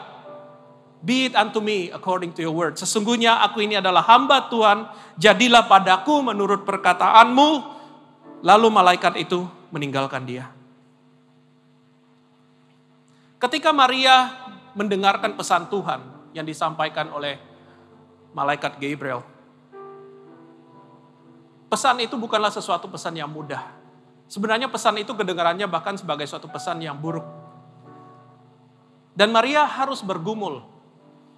be it unto me according to your word. Sesungguhnya aku ini adalah hamba Tuhan, jadilah padaku menurut perkataanmu. Lalu malaikat itu meninggalkan dia. Ketika Maria mendengarkan pesan Tuhan yang disampaikan oleh malaikat Gabriel, pesan itu bukanlah sesuatu pesan yang mudah. Sebenarnya pesan itu kedengarannya bahkan sebagai suatu pesan yang buruk. Dan Maria harus bergumul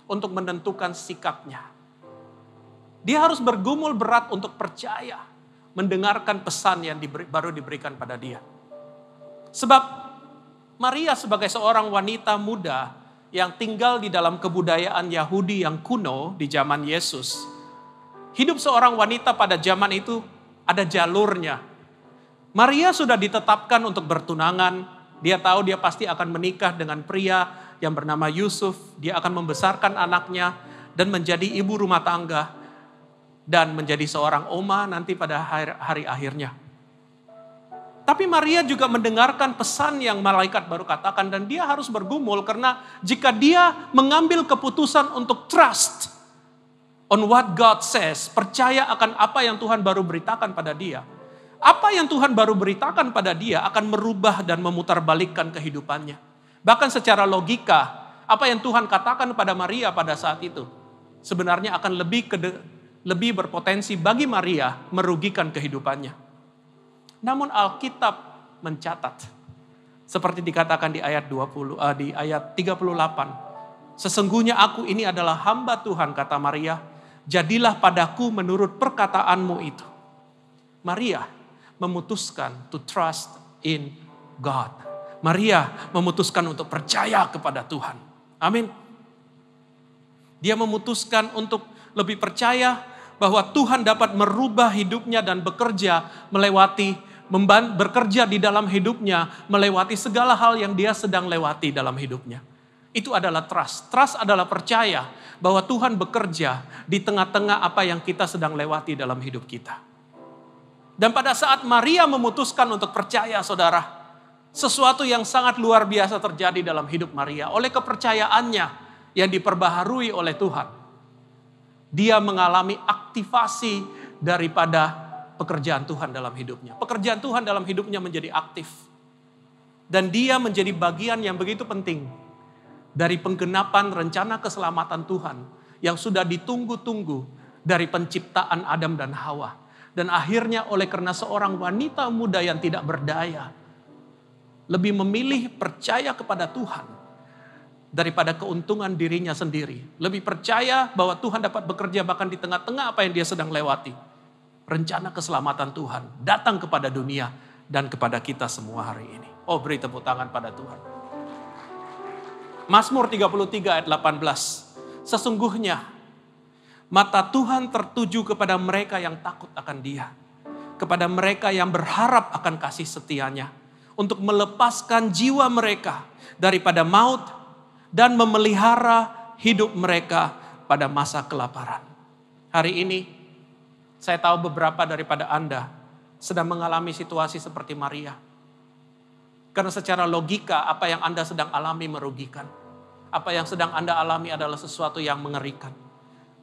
untuk menentukan sikapnya. Dia harus bergumul berat untuk percaya, mendengarkan pesan yang baru diberikan pada dia. Sebab Maria sebagai seorang wanita muda yang tinggal di dalam kebudayaan Yahudi yang kuno di zaman Yesus, hidup seorang wanita pada zaman itu ada jalurnya. Maria sudah ditetapkan untuk bertunangan. Dia tahu dia pasti akan menikah dengan pria yang bernama Yusuf. Dia akan membesarkan anaknya dan menjadi ibu rumah tangga. Dan menjadi seorang oma nanti pada hari akhirnya. Tapi Maria juga mendengarkan pesan yang malaikat baru katakan. Dan dia harus bergumul karena jika dia mengambil keputusan untuk trust on what God says, percaya akan apa yang Tuhan baru beritakan pada dia. Apa yang Tuhan baru beritakan pada dia akan merubah dan memutarbalikkan kehidupannya. Bahkan secara logika, apa yang Tuhan katakan pada Maria pada saat itu, sebenarnya akan lebih berpotensi bagi Maria merugikan kehidupannya. Namun Alkitab mencatat, seperti dikatakan di ayat 38, sesungguhnya aku ini adalah hamba Tuhan, kata Maria, jadilah padaku menurut perkataanmu itu. Maria memutuskan to trust in God. Maria memutuskan untuk percaya kepada Tuhan. Amin. Dia memutuskan untuk lebih percaya bahwa Tuhan dapat merubah hidupnya dan bekerja bekerja di dalam hidupnya, melewati segala hal yang dia sedang lewati dalam hidupnya. Itu adalah trust. Trust adalah percaya bahwa Tuhan bekerja di tengah-tengah apa yang kita sedang lewati dalam hidup kita. Dan pada saat Maria memutuskan untuk percaya, saudara, sesuatu yang sangat luar biasa terjadi dalam hidup Maria. Oleh kepercayaannya yang diperbaharui oleh Tuhan, dia mengalami aktivasi daripada pekerjaan Tuhan dalam hidupnya. Pekerjaan Tuhan dalam hidupnya menjadi aktif. Dan dia menjadi bagian yang begitu penting dari penggenapan rencana keselamatan Tuhan yang sudah ditunggu-tunggu dari penciptaan Adam dan Hawa. Dan akhirnya oleh karena seorang wanita muda yang tidak berdaya, lebih memilih percaya kepada Tuhan daripada keuntungan dirinya sendiri. Lebih percaya bahwa Tuhan dapat bekerja bahkan di tengah-tengah apa yang dia sedang lewati. Rencana keselamatan Tuhan datang kepada dunia dan kepada kita semua hari ini. Oh, beri tepuk tangan pada Tuhan. Mazmur 33 ayat 18. Sesungguhnya mata Tuhan tertuju kepada mereka yang takut akan Dia. Kepada mereka yang berharap akan kasih setianya. Untuk melepaskan jiwa mereka daripada maut dan memelihara hidup mereka pada masa kelaparan. Hari ini saya tahu beberapa daripada Anda sedang mengalami situasi seperti Maria. Karena secara logika apa yang Anda sedang alami merugikan. Apa yang sedang Anda alami adalah sesuatu yang mengerikan.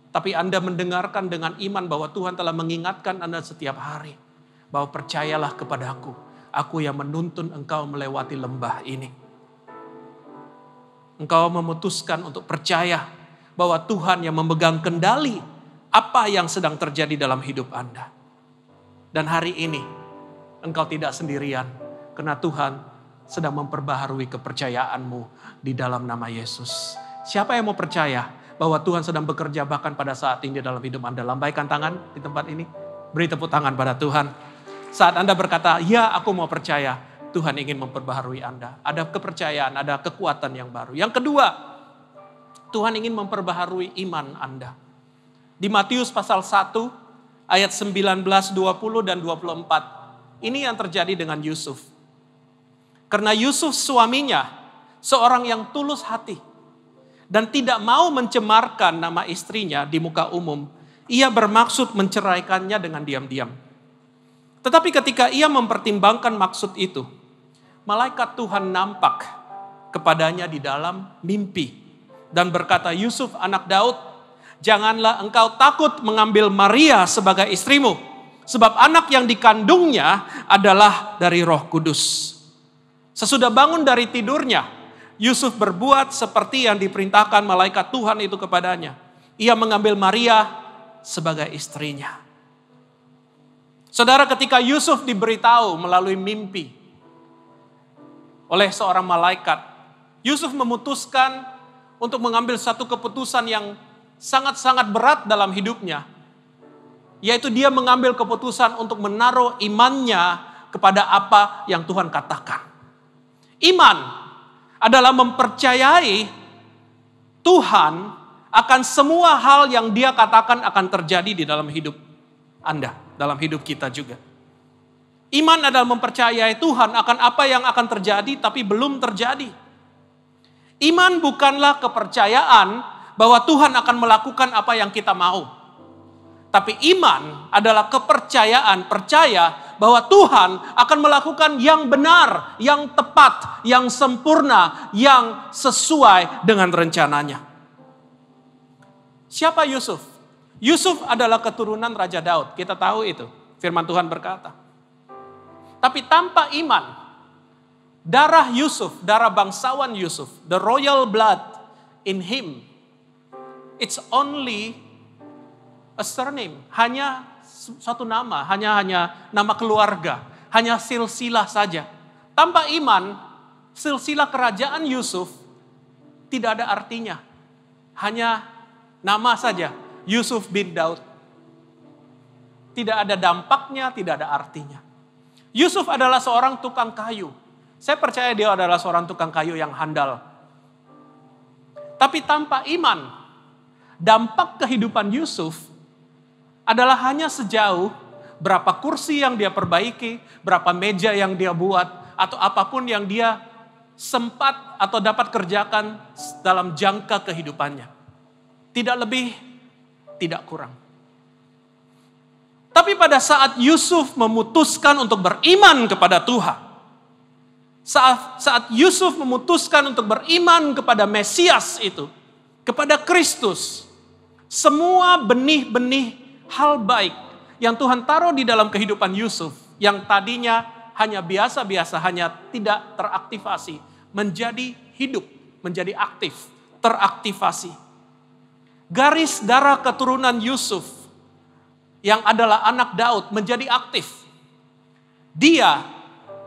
Tapi Anda mendengarkan dengan iman bahwa Tuhan telah mengingatkan Anda setiap hari. Bahwa percayalah kepadaku. Aku yang menuntun engkau melewati lembah ini. Engkau memutuskan untuk percaya bahwa Tuhan yang memegang kendali apa yang sedang terjadi dalam hidup Anda. Dan hari ini engkau tidak sendirian. Karena Tuhan sedang memperbaharui kepercayaanmu di dalam nama Yesus. Siapa yang mau percaya bahwa Tuhan sedang bekerja bahkan pada saat ini dalam hidup Anda? Lambaikan tangan di tempat ini. Beri tepuk tangan pada Tuhan. Saat Anda berkata, ya aku mau percaya, Tuhan ingin memperbaharui Anda. Ada kepercayaan, ada kekuatan yang baru. Yang kedua, Tuhan ingin memperbaharui iman Anda. Di Matius pasal 1, ayat 19, 20, dan 24. Ini yang terjadi dengan Yusuf. Karena Yusuf suaminya, seorang yang tulus hati. Dan tidak mau mencemarkan nama istrinya di muka umum. Ia bermaksud menceraikannya dengan diam-diam. Tetapi ketika ia mempertimbangkan maksud itu, malaikat Tuhan nampak kepadanya di dalam mimpi. Dan berkata, Yusuf anak Daud, janganlah engkau takut mengambil Maria sebagai istrimu. Sebab anak yang dikandungnya adalah dari Roh Kudus. Sesudah bangun dari tidurnya, Yusuf berbuat seperti yang diperintahkan malaikat Tuhan itu kepadanya. Ia mengambil Maria sebagai istrinya. Saudara, ketika Yusuf diberitahu melalui mimpi oleh seorang malaikat, Yusuf memutuskan untuk mengambil satu keputusan yang sangat-sangat berat dalam hidupnya. Yaitu dia mengambil keputusan untuk menaruh imannya kepada apa yang Tuhan katakan. Iman adalah mempercayai Tuhan akan semua hal yang Dia katakan akan terjadi di dalam hidup Anda, dalam hidup kita juga. Iman adalah mempercayai Tuhan akan apa yang akan terjadi tapi belum terjadi. Iman bukanlah kepercayaan bahwa Tuhan akan melakukan apa yang kita mau. Tapi iman adalah kepercayaan, percaya bahwa Tuhan akan melakukan yang benar, yang tepat, yang sempurna, yang sesuai dengan rencananya. Siapa Yusuf? Yusuf adalah keturunan Raja Daud. Kita tahu itu. Firman Tuhan berkata. Tapi tanpa iman, darah Yusuf, darah bangsawan Yusuf, the royal blood in him, it's only a surname. Hanya satu nama, hanya nama keluarga, hanya silsilah saja. Tanpa iman, silsilah kerajaan Yusuf tidak ada artinya. Hanya nama saja. Yusuf bin Daud. Tidak ada dampaknya, tidak ada artinya. Yusuf adalah seorang tukang kayu. Saya percaya dia adalah seorang tukang kayu yang handal. Tapi tanpa iman, dampak kehidupan Yusuf adalah hanya sejauh berapa kursi yang dia perbaiki, berapa meja yang dia buat, atau apapun yang dia sempat atau dapat kerjakan dalam jangka kehidupannya. Tidak lebih, tidak kurang. Tapi pada saat Yusuf memutuskan untuk beriman kepada Tuhan, saat Yusuf memutuskan untuk beriman kepada Mesias itu, kepada Kristus, semua benih-benih hal baik yang Tuhan taruh di dalam kehidupan Yusuf, yang tadinya hanya biasa-biasa, hanya tidak teraktivasi, menjadi hidup, menjadi aktif, teraktivasi. Garis darah keturunan Yusuf yang adalah anak Daud menjadi aktif. Dia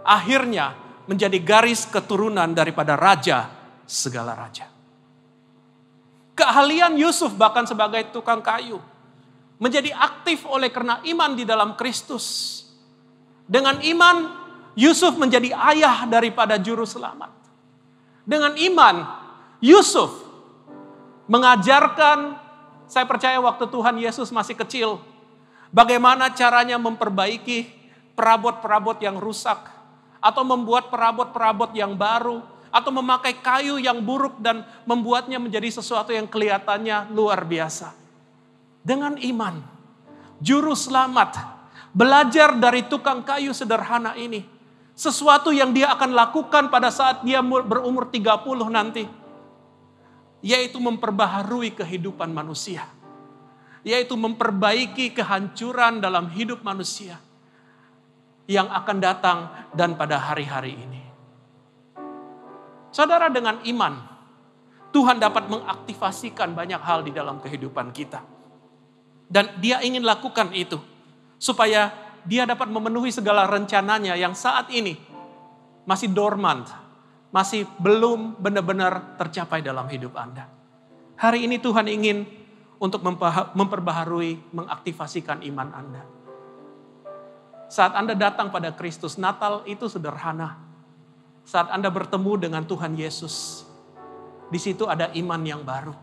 akhirnya menjadi garis keturunan daripada raja segala raja. Keahlian Yusuf bahkan sebagai tukang kayu menjadi aktif oleh karena iman di dalam Kristus. Dengan iman, Yusuf menjadi ayah daripada juru selamat. Dengan iman, Yusuf mengajarkan, saya percaya waktu Tuhan Yesus masih kecil, bagaimana caranya memperbaiki perabot-perabot yang rusak, atau membuat perabot-perabot yang baru, atau memakai kayu yang buruk dan membuatnya menjadi sesuatu yang kelihatannya luar biasa. Dengan iman, juru selamat belajar dari tukang kayu sederhana ini. Sesuatu yang dia akan lakukan pada saat dia berumur 30 nanti. Yaitu memperbaharui kehidupan manusia. Yaitu memperbaiki kehancuran dalam hidup manusia. Yang akan datang dan pada hari-hari ini. Saudara, dengan iman, Tuhan dapat mengaktifasikan banyak hal di dalam kehidupan kita. Dan dia ingin lakukan itu. Supaya dia dapat memenuhi segala rencananya yang saat ini masih dormant, masih belum benar-benar tercapai dalam hidup Anda. Hari ini Tuhan ingin untuk memperbaharui, mengaktifasikan iman Anda. Saat Anda datang pada Kristus, Natal itu sederhana. Saat Anda bertemu dengan Tuhan Yesus, di situ ada iman yang baru.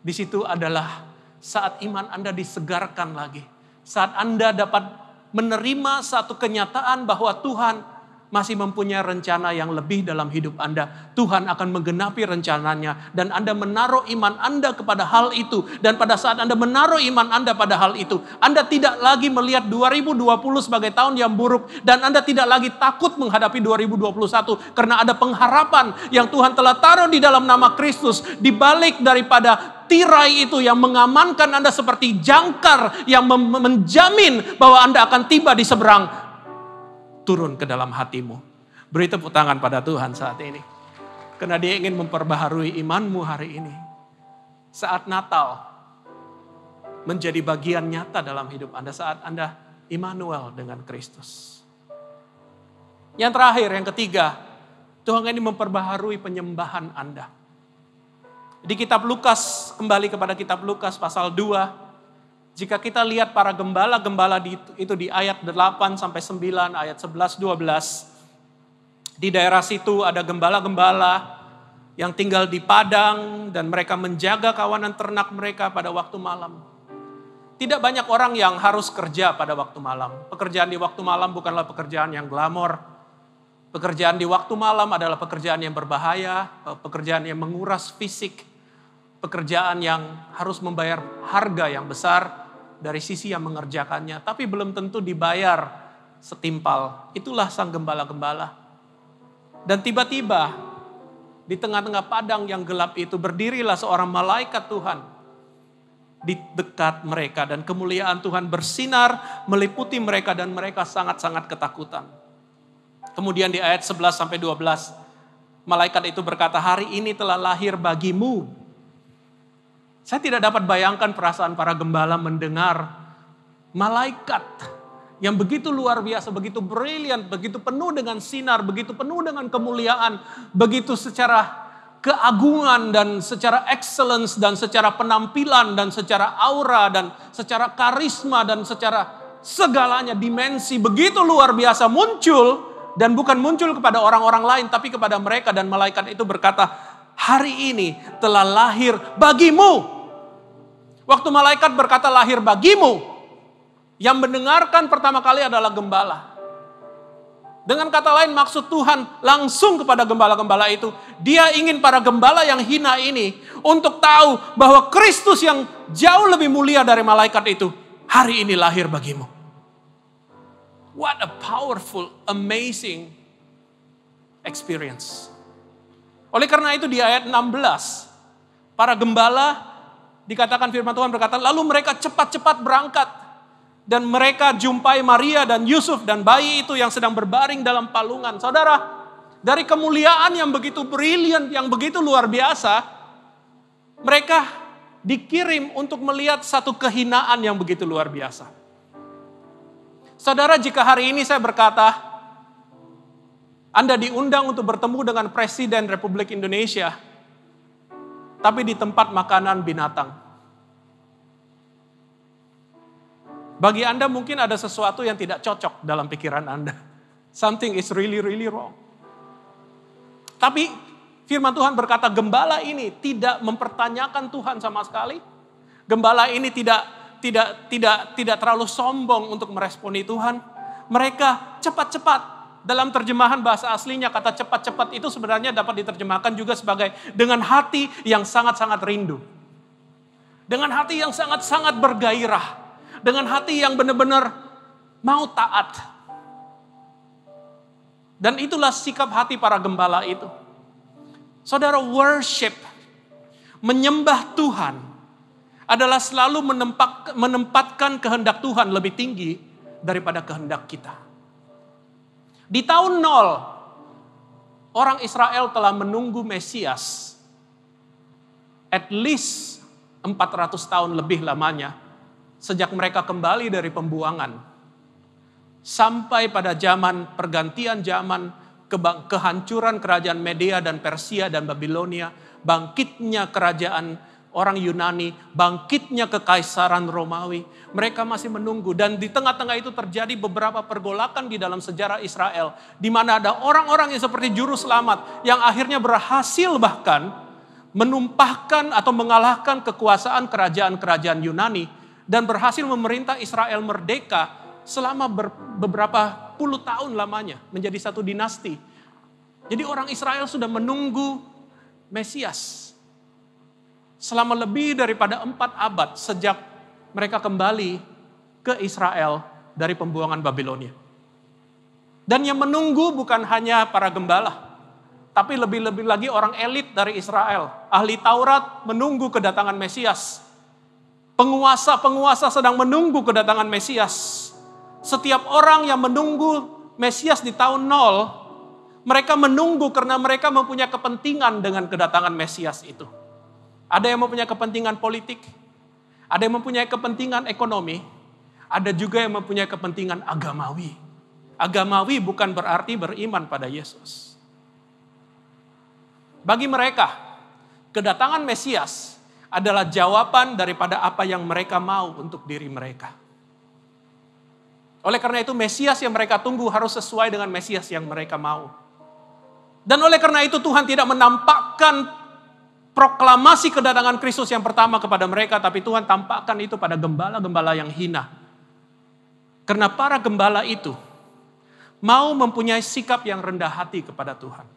Di situ adalah saat iman Anda disegarkan lagi. Saat Anda dapat menerima satu kenyataan bahwa Tuhan masih mempunyai rencana yang lebih dalam hidup Anda. Tuhan akan menggenapi rencananya. Dan Anda menaruh iman Anda kepada hal itu. Dan pada saat Anda menaruh iman Anda pada hal itu, Anda tidak lagi melihat 2020 sebagai tahun yang buruk. Dan Anda tidak lagi takut menghadapi 2021. Karena ada pengharapan yang Tuhan telah taruh di dalam nama Kristus. Di balik daripada tirai itu yang mengamankan Anda seperti jangkar yang menjamin bahwa Anda akan tiba di seberang. Turun ke dalam hatimu. Beri tepuk tangan pada Tuhan saat ini. Karena dia ingin memperbaharui imanmu hari ini. Saat Natal menjadi bagian nyata dalam hidup Anda. Saat Anda Immanuel dengan Kristus. Yang terakhir, yang ketiga. Tuhan ingin memperbaharui penyembahan Anda. Di kitab Lukas, kembali kepada kitab Lukas pasal 2. Jika kita lihat para gembala-gembala itu di ayat 8 sampai 9, ayat 11, 12. Di daerah situ ada gembala-gembala yang tinggal di padang dan mereka menjaga kawanan ternak mereka pada waktu malam. Tidak banyak orang yang harus kerja pada waktu malam. Pekerjaan di waktu malam bukanlah pekerjaan yang glamor. Pekerjaan di waktu malam adalah pekerjaan yang berbahaya, pekerjaan yang menguras fisik. Pekerjaan yang harus membayar harga yang besar dari sisi yang mengerjakannya. Tapi belum tentu dibayar setimpal. Itulah sang gembala-gembala. Dan tiba-tiba di tengah-tengah padang yang gelap itu berdirilah seorang malaikat Tuhan. Di dekat mereka dan kemuliaan Tuhan bersinar meliputi mereka dan mereka sangat-sangat ketakutan. Kemudian di ayat 11 sampai 12. Malaikat itu berkata, hari ini telah lahir bagimu. Saya tidak dapat bayangkan perasaan para gembala mendengar malaikat yang begitu luar biasa, begitu brilian, begitu penuh dengan sinar, begitu penuh dengan kemuliaan, begitu secara keagungan dan secara excellence dan secara penampilan dan secara aura dan secara karisma dan secara segalanya dimensi begitu luar biasa muncul dan bukan muncul kepada orang-orang lain tapi kepada mereka dan malaikat itu berkata, hari ini telah lahir bagimu. Waktu malaikat berkata lahir bagimu, yang mendengarkan pertama kali adalah gembala. Dengan kata lain maksud Tuhan langsung kepada gembala-gembala itu. Dia ingin para gembala yang hina ini untuk tahu bahwa Kristus yang jauh lebih mulia dari malaikat itu hari ini lahir bagimu. What a powerful, amazing experience. Oleh karena itu di ayat 16, para gembala dikatakan firman Tuhan berkata, lalu mereka cepat-cepat berangkat. Dan mereka jumpai Maria dan Yusuf dan bayi itu yang sedang berbaring dalam palungan. Saudara, dari kemuliaan yang begitu brilian, yang begitu luar biasa, mereka dikirim untuk melihat satu kehinaan yang begitu luar biasa. Saudara, jika hari ini saya berkata, Anda diundang untuk bertemu dengan Presiden Republik Indonesia, tapi di tempat makanan binatang. Bagi Anda mungkin ada sesuatu yang tidak cocok dalam pikiran Anda. Something is really, really wrong. Tapi firman Tuhan berkata, gembala ini tidak mempertanyakan Tuhan sama sekali. Gembala ini tidak terlalu sombong untuk meresponi Tuhan. Mereka cepat-cepat. Dalam terjemahan bahasa aslinya kata cepat-cepat itu sebenarnya dapat diterjemahkan juga sebagai dengan hati yang sangat-sangat rindu. Dengan hati yang sangat-sangat bergairah. Dengan hati yang benar-benar mau taat. Dan itulah sikap hati para gembala itu. Saudara, worship, menyembah Tuhan adalah selalu menempatkan kehendak Tuhan lebih tinggi daripada kehendak kita. Di tahun 0, orang Israel telah menunggu Mesias at least 400 tahun lebih lamanya sejak mereka kembali dari pembuangan. Sampai pada zaman pergantian zaman, kehancuran kerajaan Media dan Persia dan Babilonia, bangkitnya kerajaan orang Yunani, bangkitnya kekaisaran Romawi. Mereka masih menunggu, dan di tengah-tengah itu terjadi beberapa pergolakan di dalam sejarah Israel, di mana ada orang-orang yang seperti juru selamat yang akhirnya berhasil bahkan menumpahkan atau mengalahkan kekuasaan kerajaan-kerajaan Yunani dan berhasil memerintah Israel merdeka selama beberapa puluh tahun lamanya, menjadi satu dinasti. Jadi orang Israel sudah menunggu Mesias selama lebih daripada 4 abad sejak mereka kembali ke Israel dari pembuangan Babilonia. Dan yang menunggu bukan hanya para gembala, tapi lebih-lebih lagi orang elit dari Israel. Ahli Taurat menunggu kedatangan Mesias. Penguasa-penguasa sedang menunggu kedatangan Mesias. Setiap orang yang menunggu Mesias di tahun 0, mereka menunggu karena mereka mempunyai kepentingan dengan kedatangan Mesias itu. Ada yang mempunyai kepentingan politik, ada yang mempunyai kepentingan ekonomi, ada juga yang mempunyai kepentingan agamawi. Agamawi bukan berarti beriman pada Yesus. Bagi mereka, kedatangan Mesias adalah jawaban daripada apa yang mereka mau untuk diri mereka. Oleh karena itu Mesias yang mereka tunggu harus sesuai dengan Mesias yang mereka mau. Dan oleh karena itu Tuhan tidak menampakkan proklamasi kedatangan Kristus yang pertama kepada mereka, tapi Tuhan tampakkan itu pada gembala-gembala yang hina. Karena para gembala itu mau mempunyai sikap yang rendah hati kepada Tuhan.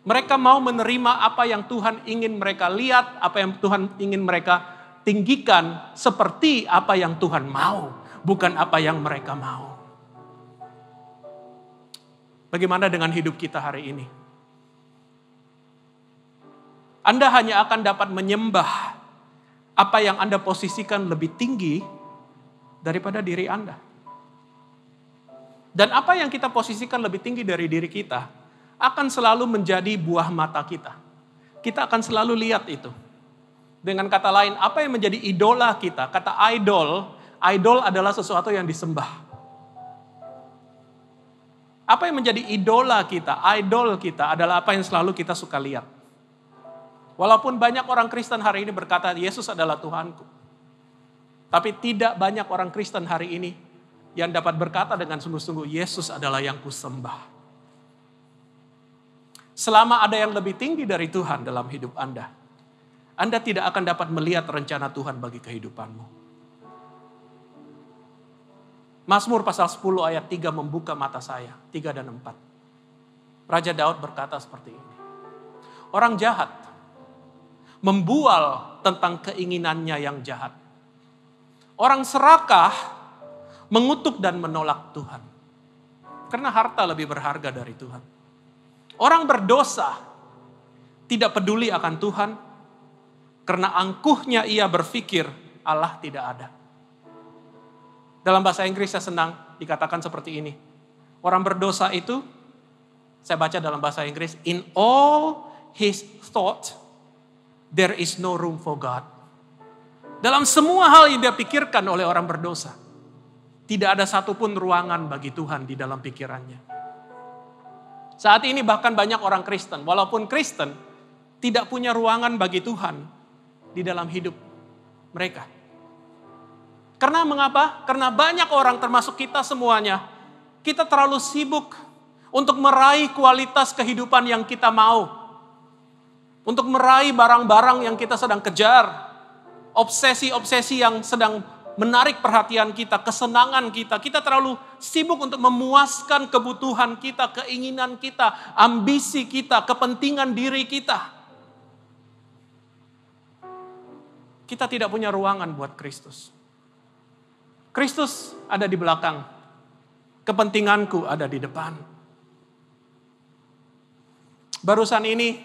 Mereka mau menerima apa yang Tuhan ingin mereka lihat, apa yang Tuhan ingin mereka tinggikan, seperti apa yang Tuhan mau. Bukan apa yang mereka mau. Bagaimana dengan hidup kita hari ini? Anda hanya akan dapat menyembah apa yang Anda posisikan lebih tinggi daripada diri Anda. Dan apa yang kita posisikan lebih tinggi dari diri kita akan selalu menjadi buah mata kita. Kita akan selalu lihat itu. Dengan kata lain, apa yang menjadi idola kita, kata idol adalah sesuatu yang disembah. Apa yang menjadi idola kita, idol kita adalah apa yang selalu kita suka lihat. Walaupun banyak orang Kristen hari ini berkata, Yesus adalah Tuhanku. Tapi tidak banyak orang Kristen hari ini yang dapat berkata dengan sungguh-sungguh, Yesus adalah yang kusembah. Selama ada yang lebih tinggi dari Tuhan dalam hidup Anda tidak akan dapat melihat rencana Tuhan bagi kehidupanmu. Mazmur pasal 10 ayat 3 membuka mata saya, 3 dan 4. Raja Daud berkata seperti ini. Orang jahat membual tentang keinginannya yang jahat. Orang serakah mengutuk dan menolak Tuhan. Karena harta lebih berharga dari Tuhan. Orang berdosa tidak peduli akan Tuhan. Karena angkuhnya ia berpikir Allah tidak ada. Dalam bahasa Inggris saya senang dikatakan seperti ini. Orang berdosa itu, saya baca dalam bahasa Inggris, in all his thought, there is no room for God. Dalam semua hal yang dia pikirkan oleh orang berdosa, tidak ada satupun ruangan bagi Tuhan di dalam pikirannya. Saat ini bahkan banyak orang Kristen, walaupun Kristen, tidak punya ruangan bagi Tuhan di dalam hidup mereka. Karena mengapa? Karena banyak orang termasuk kita semuanya, kita terlalu sibuk untuk meraih kualitas kehidupan yang kita mau. Untuk meraih barang-barang yang kita sedang kejar. Obsesi-obsesi yang sedang menarik perhatian kita, kesenangan kita. Kita terlalu sibuk untuk memuaskan kebutuhan kita, keinginan kita, ambisi kita, kepentingan diri kita. Kita tidak punya ruangan buat Kristus. Kristus ada di belakang. Kepentinganku ada di depan. Barusan ini,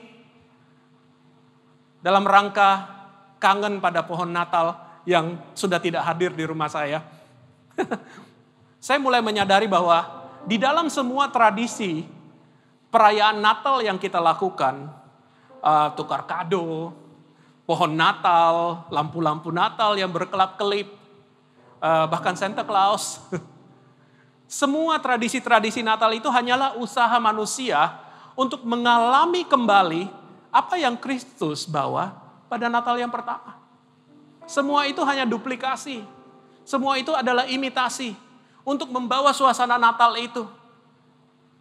dalam rangka kangen pada pohon Natal yang sudah tidak hadir di rumah saya. Saya mulai menyadari bahwa di dalam semua tradisi perayaan Natal yang kita lakukan, tukar kado, pohon Natal, lampu-lampu Natal yang berkelap-kelip, bahkan Santa Claus. Semua tradisi-tradisi Natal itu hanyalah usaha manusia untuk mengalami kembali apa yang Kristus bawa pada Natal yang pertama. Semua itu hanya duplikasi. Semua itu adalah imitasi untuk membawa suasana Natal itu.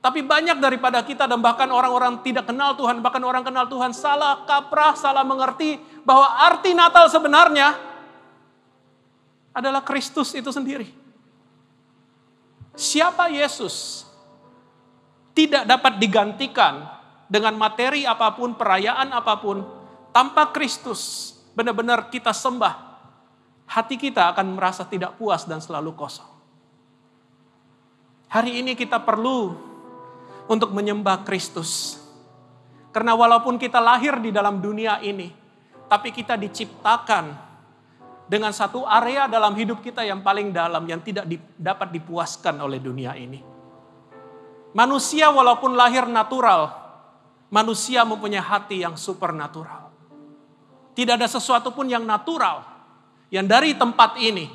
Tapi banyak daripada kita dan bahkan orang-orang tidak kenal Tuhan, bahkan orang kenal Tuhan salah kaprah, salah mengerti bahwa arti Natal sebenarnya adalah Kristus itu sendiri. Siapa Yesus tidak dapat digantikan dengan materi apapun, perayaan apapun, tanpa Kristus benar-benar kita sembah, hati kita akan merasa tidak puas dan selalu kosong. Hari ini kita perlu untuk menyembah Kristus. Karena walaupun kita lahir di dalam dunia ini, tapi kita diciptakan dengan satu area dalam hidup kita yang paling dalam, yang tidak dapat dipuaskan oleh dunia ini. Manusia walaupun lahir natural, manusia mempunyai hati yang supernatural. Tidak ada sesuatu pun yang natural, yang dari tempat ini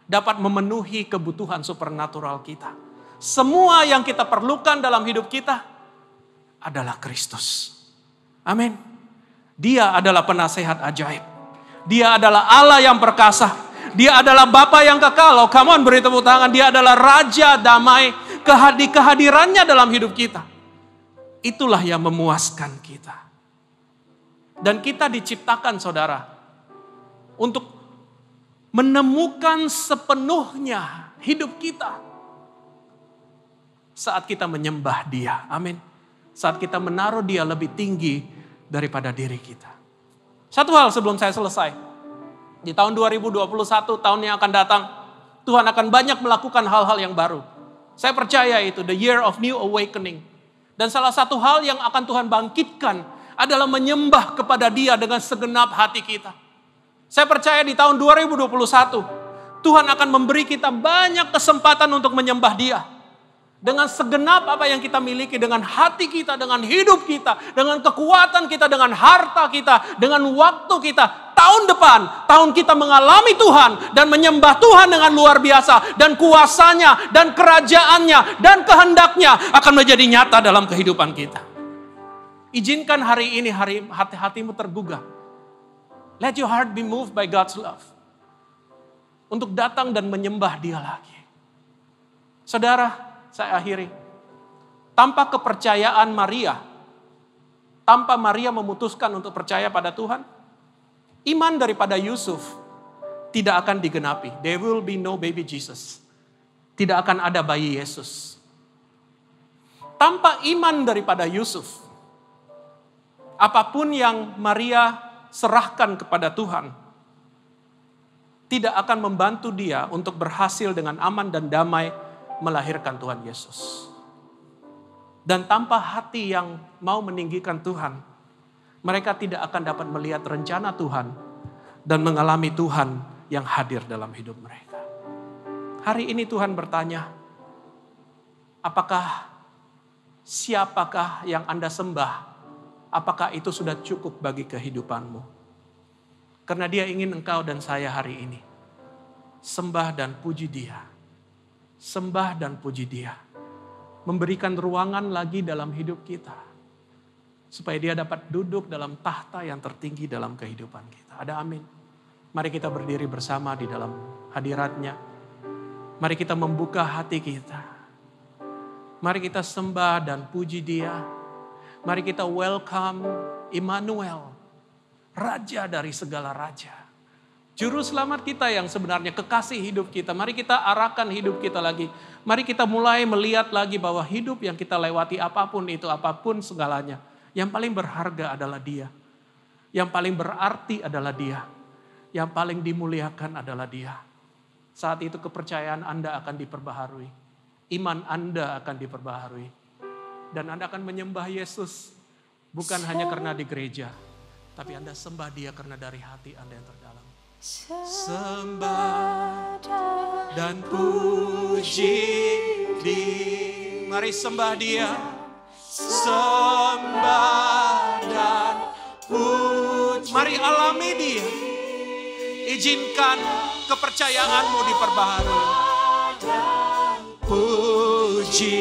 dapat memenuhi kebutuhan supernatural kita. Semua yang kita perlukan dalam hidup kita adalah Kristus. Amin. Dia adalah penasehat ajaib. Dia adalah Allah yang perkasa. Dia adalah Bapa yang kekal. Oh, come on, beri tepuk tangan. Dia adalah Raja damai. Kehadirannya dalam hidup kita, itulah yang memuaskan kita. Dan kita diciptakan, saudara, untuk menemukan sepenuhnya hidup kita saat kita menyembah Dia. Amin. Saat kita menaruh Dia lebih tinggi daripada diri kita. Satu hal sebelum saya selesai. Di tahun 2021, tahun yang akan datang, Tuhan akan banyak melakukan hal-hal yang baru. Saya percaya itu, the year of new awakening. Dan salah satu hal yang akan Tuhan bangkitkan adalah menyembah kepada Dia dengan segenap hati kita. Saya percaya di tahun 2021, Tuhan akan memberi kita banyak kesempatan untuk menyembah Dia. Dengan segenap apa yang kita miliki, dengan hati kita, dengan hidup kita, dengan kekuatan kita, dengan harta kita, dengan waktu kita. Tahun depan, tahun kita mengalami Tuhan dan menyembah Tuhan dengan luar biasa. Dan kuasanya, dan kerajaannya, dan kehendaknya akan menjadi nyata dalam kehidupan kita. Izinkan hari ini hati-hatimu tergugah. Let your heart be moved by God's love. Untuk datang dan menyembah Dia lagi. Saudara, saya akhiri. Tanpa kepercayaan Maria, tanpa Maria memutuskan untuk percaya pada Tuhan, iman daripada Yusuf tidak akan digenapi. There will be no baby Jesus. Tidak akan ada bayi Yesus. Tanpa iman daripada Yusuf, apapun yang Maria serahkan kepada Tuhan, tidak akan membantu dia untuk berhasil dengan aman dan damai melahirkan Tuhan Yesus. Dan tanpa hati yang mau meninggikan Tuhan, mereka tidak akan dapat melihat rencana Tuhan dan mengalami Tuhan yang hadir dalam hidup mereka. Hari ini Tuhan bertanya, siapakah yang Anda sembah? Apakah itu sudah cukup bagi kehidupanmu? Karena Dia ingin engkau dan saya hari ini sembah dan puji Dia. Sembah dan puji Dia. memberikan ruangan lagi dalam hidup kita. Supaya dia dapat duduk dalam tahta yang tertinggi dalam kehidupan kita. Ada amin. Mari kita berdiri bersama di dalam hadiratnya. Mari kita membuka hati kita. Mari kita sembah dan puji dia. Mari kita welcome Immanuel, Raja dari segala raja. Juru selamat kita yang sebenarnya kekasih hidup kita. Mari kita arahkan hidup kita lagi. Mari kita mulai melihat lagi bahwa hidup yang kita lewati apapun itu, apapun segalanya. Yang paling berharga adalah dia. Yang paling berarti adalah dia. Yang paling dimuliakan adalah dia. Saat itu kepercayaan Anda akan diperbaharui. Iman Anda akan diperbaharui. Dan Anda akan menyembah Yesus. Bukan hanya karena di gereja. Tapi Anda sembah dia karena dari hati Anda yang terdalam. Sembah dan puji dia. Mari sembah dia. Sembah dan puji. Mari alami dia. Izinkan kepercayaanmu diperbaharui. Puji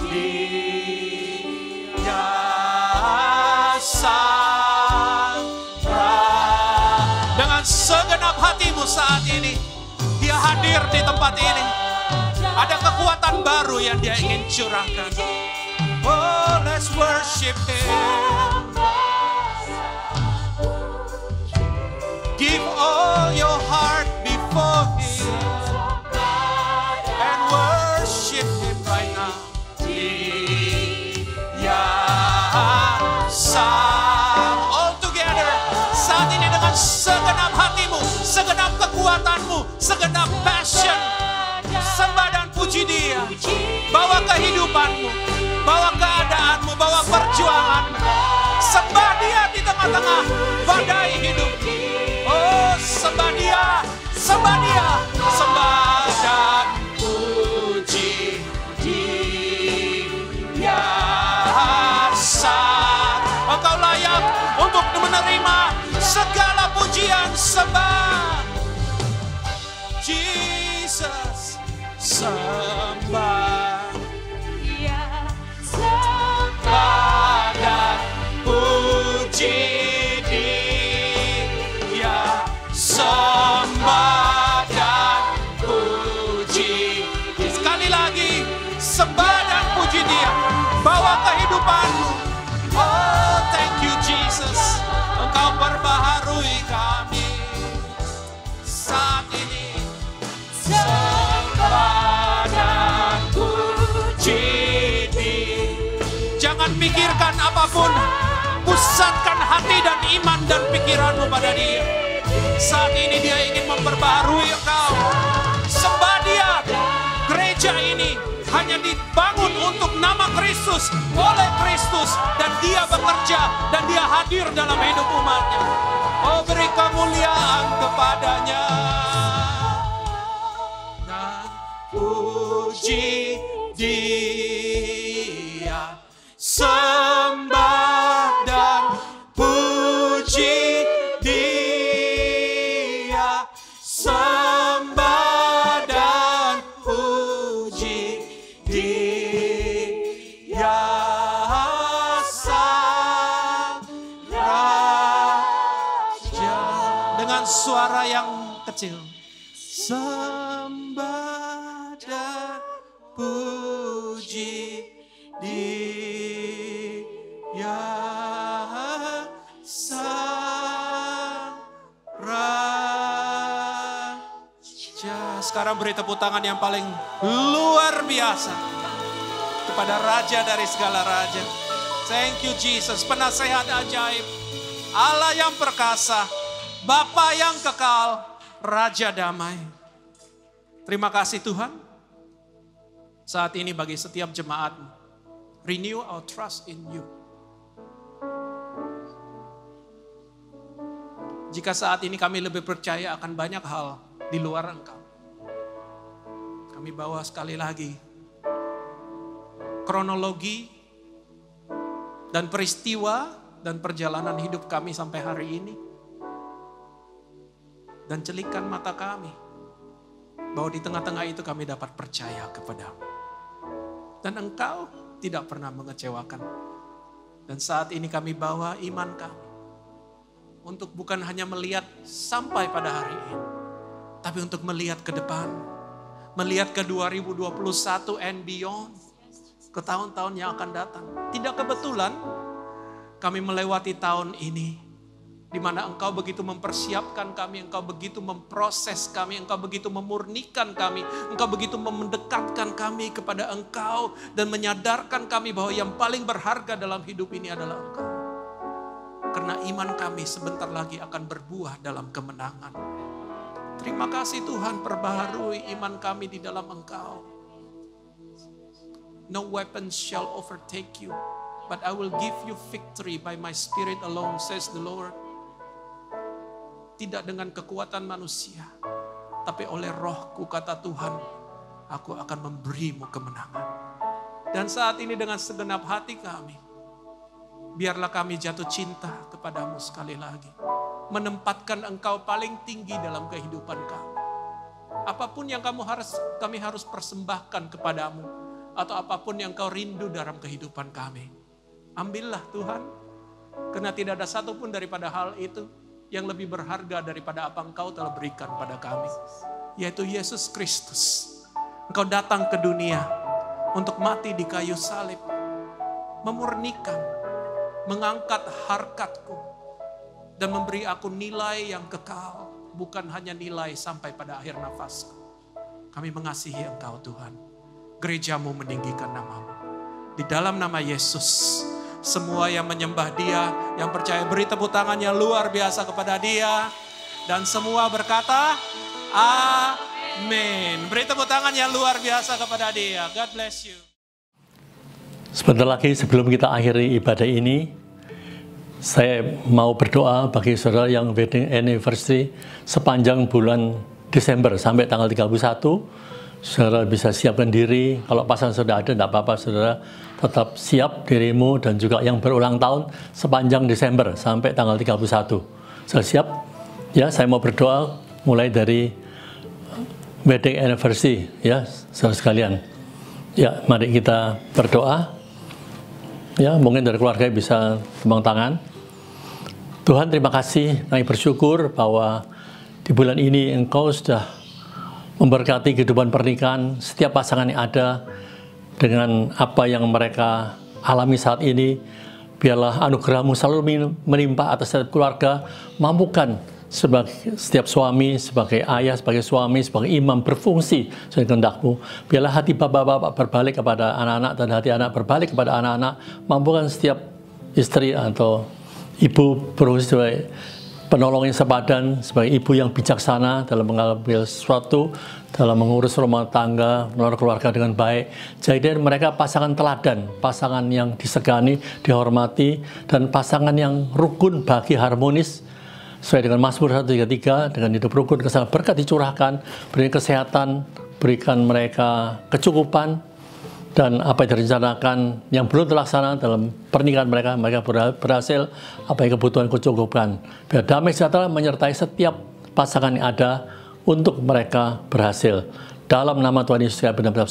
dia sang Raja. Dengan segenap hatimu saat ini, dia hadir di tempat ini. Ada kekuatan baru yang dia ingin curahkan. Oh, let's worship him. Give all your heart before him and worship him right now. Dia sang. All together saat ini dengan segenap hatimu, segenap kekuatanmu, segenap passion. Sembah dan puji dia. Bawa kehidupanmu, bawa keadaanmu, bawa perjuanganmu. Sembah dia di tengah-tengah badai hidup. Oh, sembah dia, sembah dia, sembah dan puji dia sang. Engkau layak untuk menerima segala pujian sembah. Jesus, sembah. Sembah dan puji. Sembah dan puji. Sekali lagi, sembah dan puji dia. Bawa kehidupanmu. Oh, thank you Jesus. Engkau perbaharui kami saat ini. Sembah dan puji dia. Jangan pikirkan apapun. Pusatkan hati dan iman dan pikiranmu pada dia. Saat ini dia ingin memperbaharui engkau. Sembah dia. Gereja ini hanya dibangun untuk nama Kristus, oleh Kristus. Dan dia bekerja dan dia hadir dalam hidup umatnya. Oh, beri kemuliaan kepadanya. Dan puji dia. Sembah dan puji dia. Sembah dan puji dia sang Raja. Dengan suara yang kecil. Sembah dan puji dia sang Raja. Sekarang beri tepuk tangan yang paling luar biasa kepada Raja dari segala raja. Thank you Jesus, penasehat ajaib, Allah yang perkasa, Bapa yang kekal, Raja damai. Terima kasih Tuhan. Saat ini bagi setiap jemaat, renew our trust in you. Jika saat ini kami lebih percaya akan banyak hal di luar Engkau, kami bawa sekali lagi kronologi dan peristiwa dan perjalanan hidup kami sampai hari ini. Dan celikkan mata kami bahwa di tengah-tengah itu kami dapat percaya kepadamu. Dan Engkau tidak pernah mengecewakan. Dan saat ini kami bawa iman kami untuk bukan hanya melihat sampai pada hari ini, tapi untuk melihat ke depan, melihat ke 2021 and beyond, ke tahun-tahun yang akan datang. Tidak kebetulan kami melewati tahun ini, di mana Engkau begitu mempersiapkan kami, Engkau begitu memproses kami, Engkau begitu memurnikan kami, Engkau begitu mendekatkan kami kepada Engkau dan menyadarkan kami bahwa yang paling berharga dalam hidup ini adalah Engkau. Karena iman kami sebentar lagi akan berbuah dalam kemenangan. Terima kasih Tuhan, perbaharui iman kami di dalam Engkau. No weapon shall overtake you, but I will give you victory by my spirit alone, says the Lord. Tidak dengan kekuatan manusia, tapi oleh Roh-Ku, kata Tuhan, aku akan memberimu kemenangan. Dan saat ini dengan segenap hati kami, biarlah kami jatuh cinta kepadamu sekali lagi. Menempatkan Engkau paling tinggi dalam kehidupan kami. Apapun yang kami harus persembahkan kepadamu, atau apapun yang Kau rindu dalam kehidupan kami, ambillah Tuhan, karena tidak ada satupun daripada hal itu yang lebih berharga daripada apa Engkau telah berikan pada kami, yaitu Yesus Kristus. Engkau datang ke dunia untuk mati di kayu salib, memurnikan, mengangkat harkatku, dan memberi aku nilai yang kekal, bukan hanya nilai sampai pada akhir nafasku. Kami mengasihi Engkau Tuhan. Gerejamu meninggikan namamu. Di dalam nama Yesus, semua yang menyembah Dia, yang percaya, beri tepuk tangan yang luar biasa kepada Dia. Dan semua berkata, amin. Beri tepuk tangan yang luar biasa kepada Dia. God bless you. Sebentar lagi sebelum kita akhiri ibadah ini, saya mau berdoa bagi saudara yang wedding anniversary sepanjang bulan Desember sampai tanggal 31. Saudara bisa siapkan diri, kalau pasangan saudara ada, tidak apa-apa, saudara tetap siap dirimu, dan juga yang berulang tahun sepanjang Desember sampai tanggal 31. Sudah siap? Ya, saya mau berdoa mulai dari wedding anniversary, ya, saudara sekalian. Ya, mari kita berdoa. Ya, mungkin dari keluarga bisa tepuk tangan. Tuhan, terima kasih, kami bersyukur bahwa di bulan ini Engkau sudah memberkati kehidupan pernikahan setiap pasangan yang ada dengan apa yang mereka alami saat ini. Biarlah anugerah-Mu selalu menimpa atas setiap keluarga, mampukan sebagai setiap suami, sebagai ayah, sebagai suami, sebagai imam berfungsi sesuai kehendak-Mu. Biarlah hati bapak-bapak berbalik kepada anak-anak dan hati anak berbalik kepada anak-anak. Mampukan setiap istri atau ibu berfungsi sebagai penolong yang sepadan, sebagai ibu yang bijaksana dalam mengambil sesuatu, dalam mengurus rumah tangga, mengelola keluarga dengan baik. Jadi mereka pasangan teladan, pasangan yang disegani, dihormati, dan pasangan yang rukun, bahagia, harmonis, sesuai dengan Mazmur 133, dengan hidup rukun, kesangan berkat dicurahkan, berikan kesehatan, berikan mereka kecukupan, dan apa yang direncanakan yang belum terlaksana dalam pernikahan mereka, mereka berhasil apa yang kebutuhan kecukupan. Biar damai sejahtera menyertai setiap pasangan yang ada untuk mereka berhasil. Dalam nama Tuhan Yesus, kami benar-benar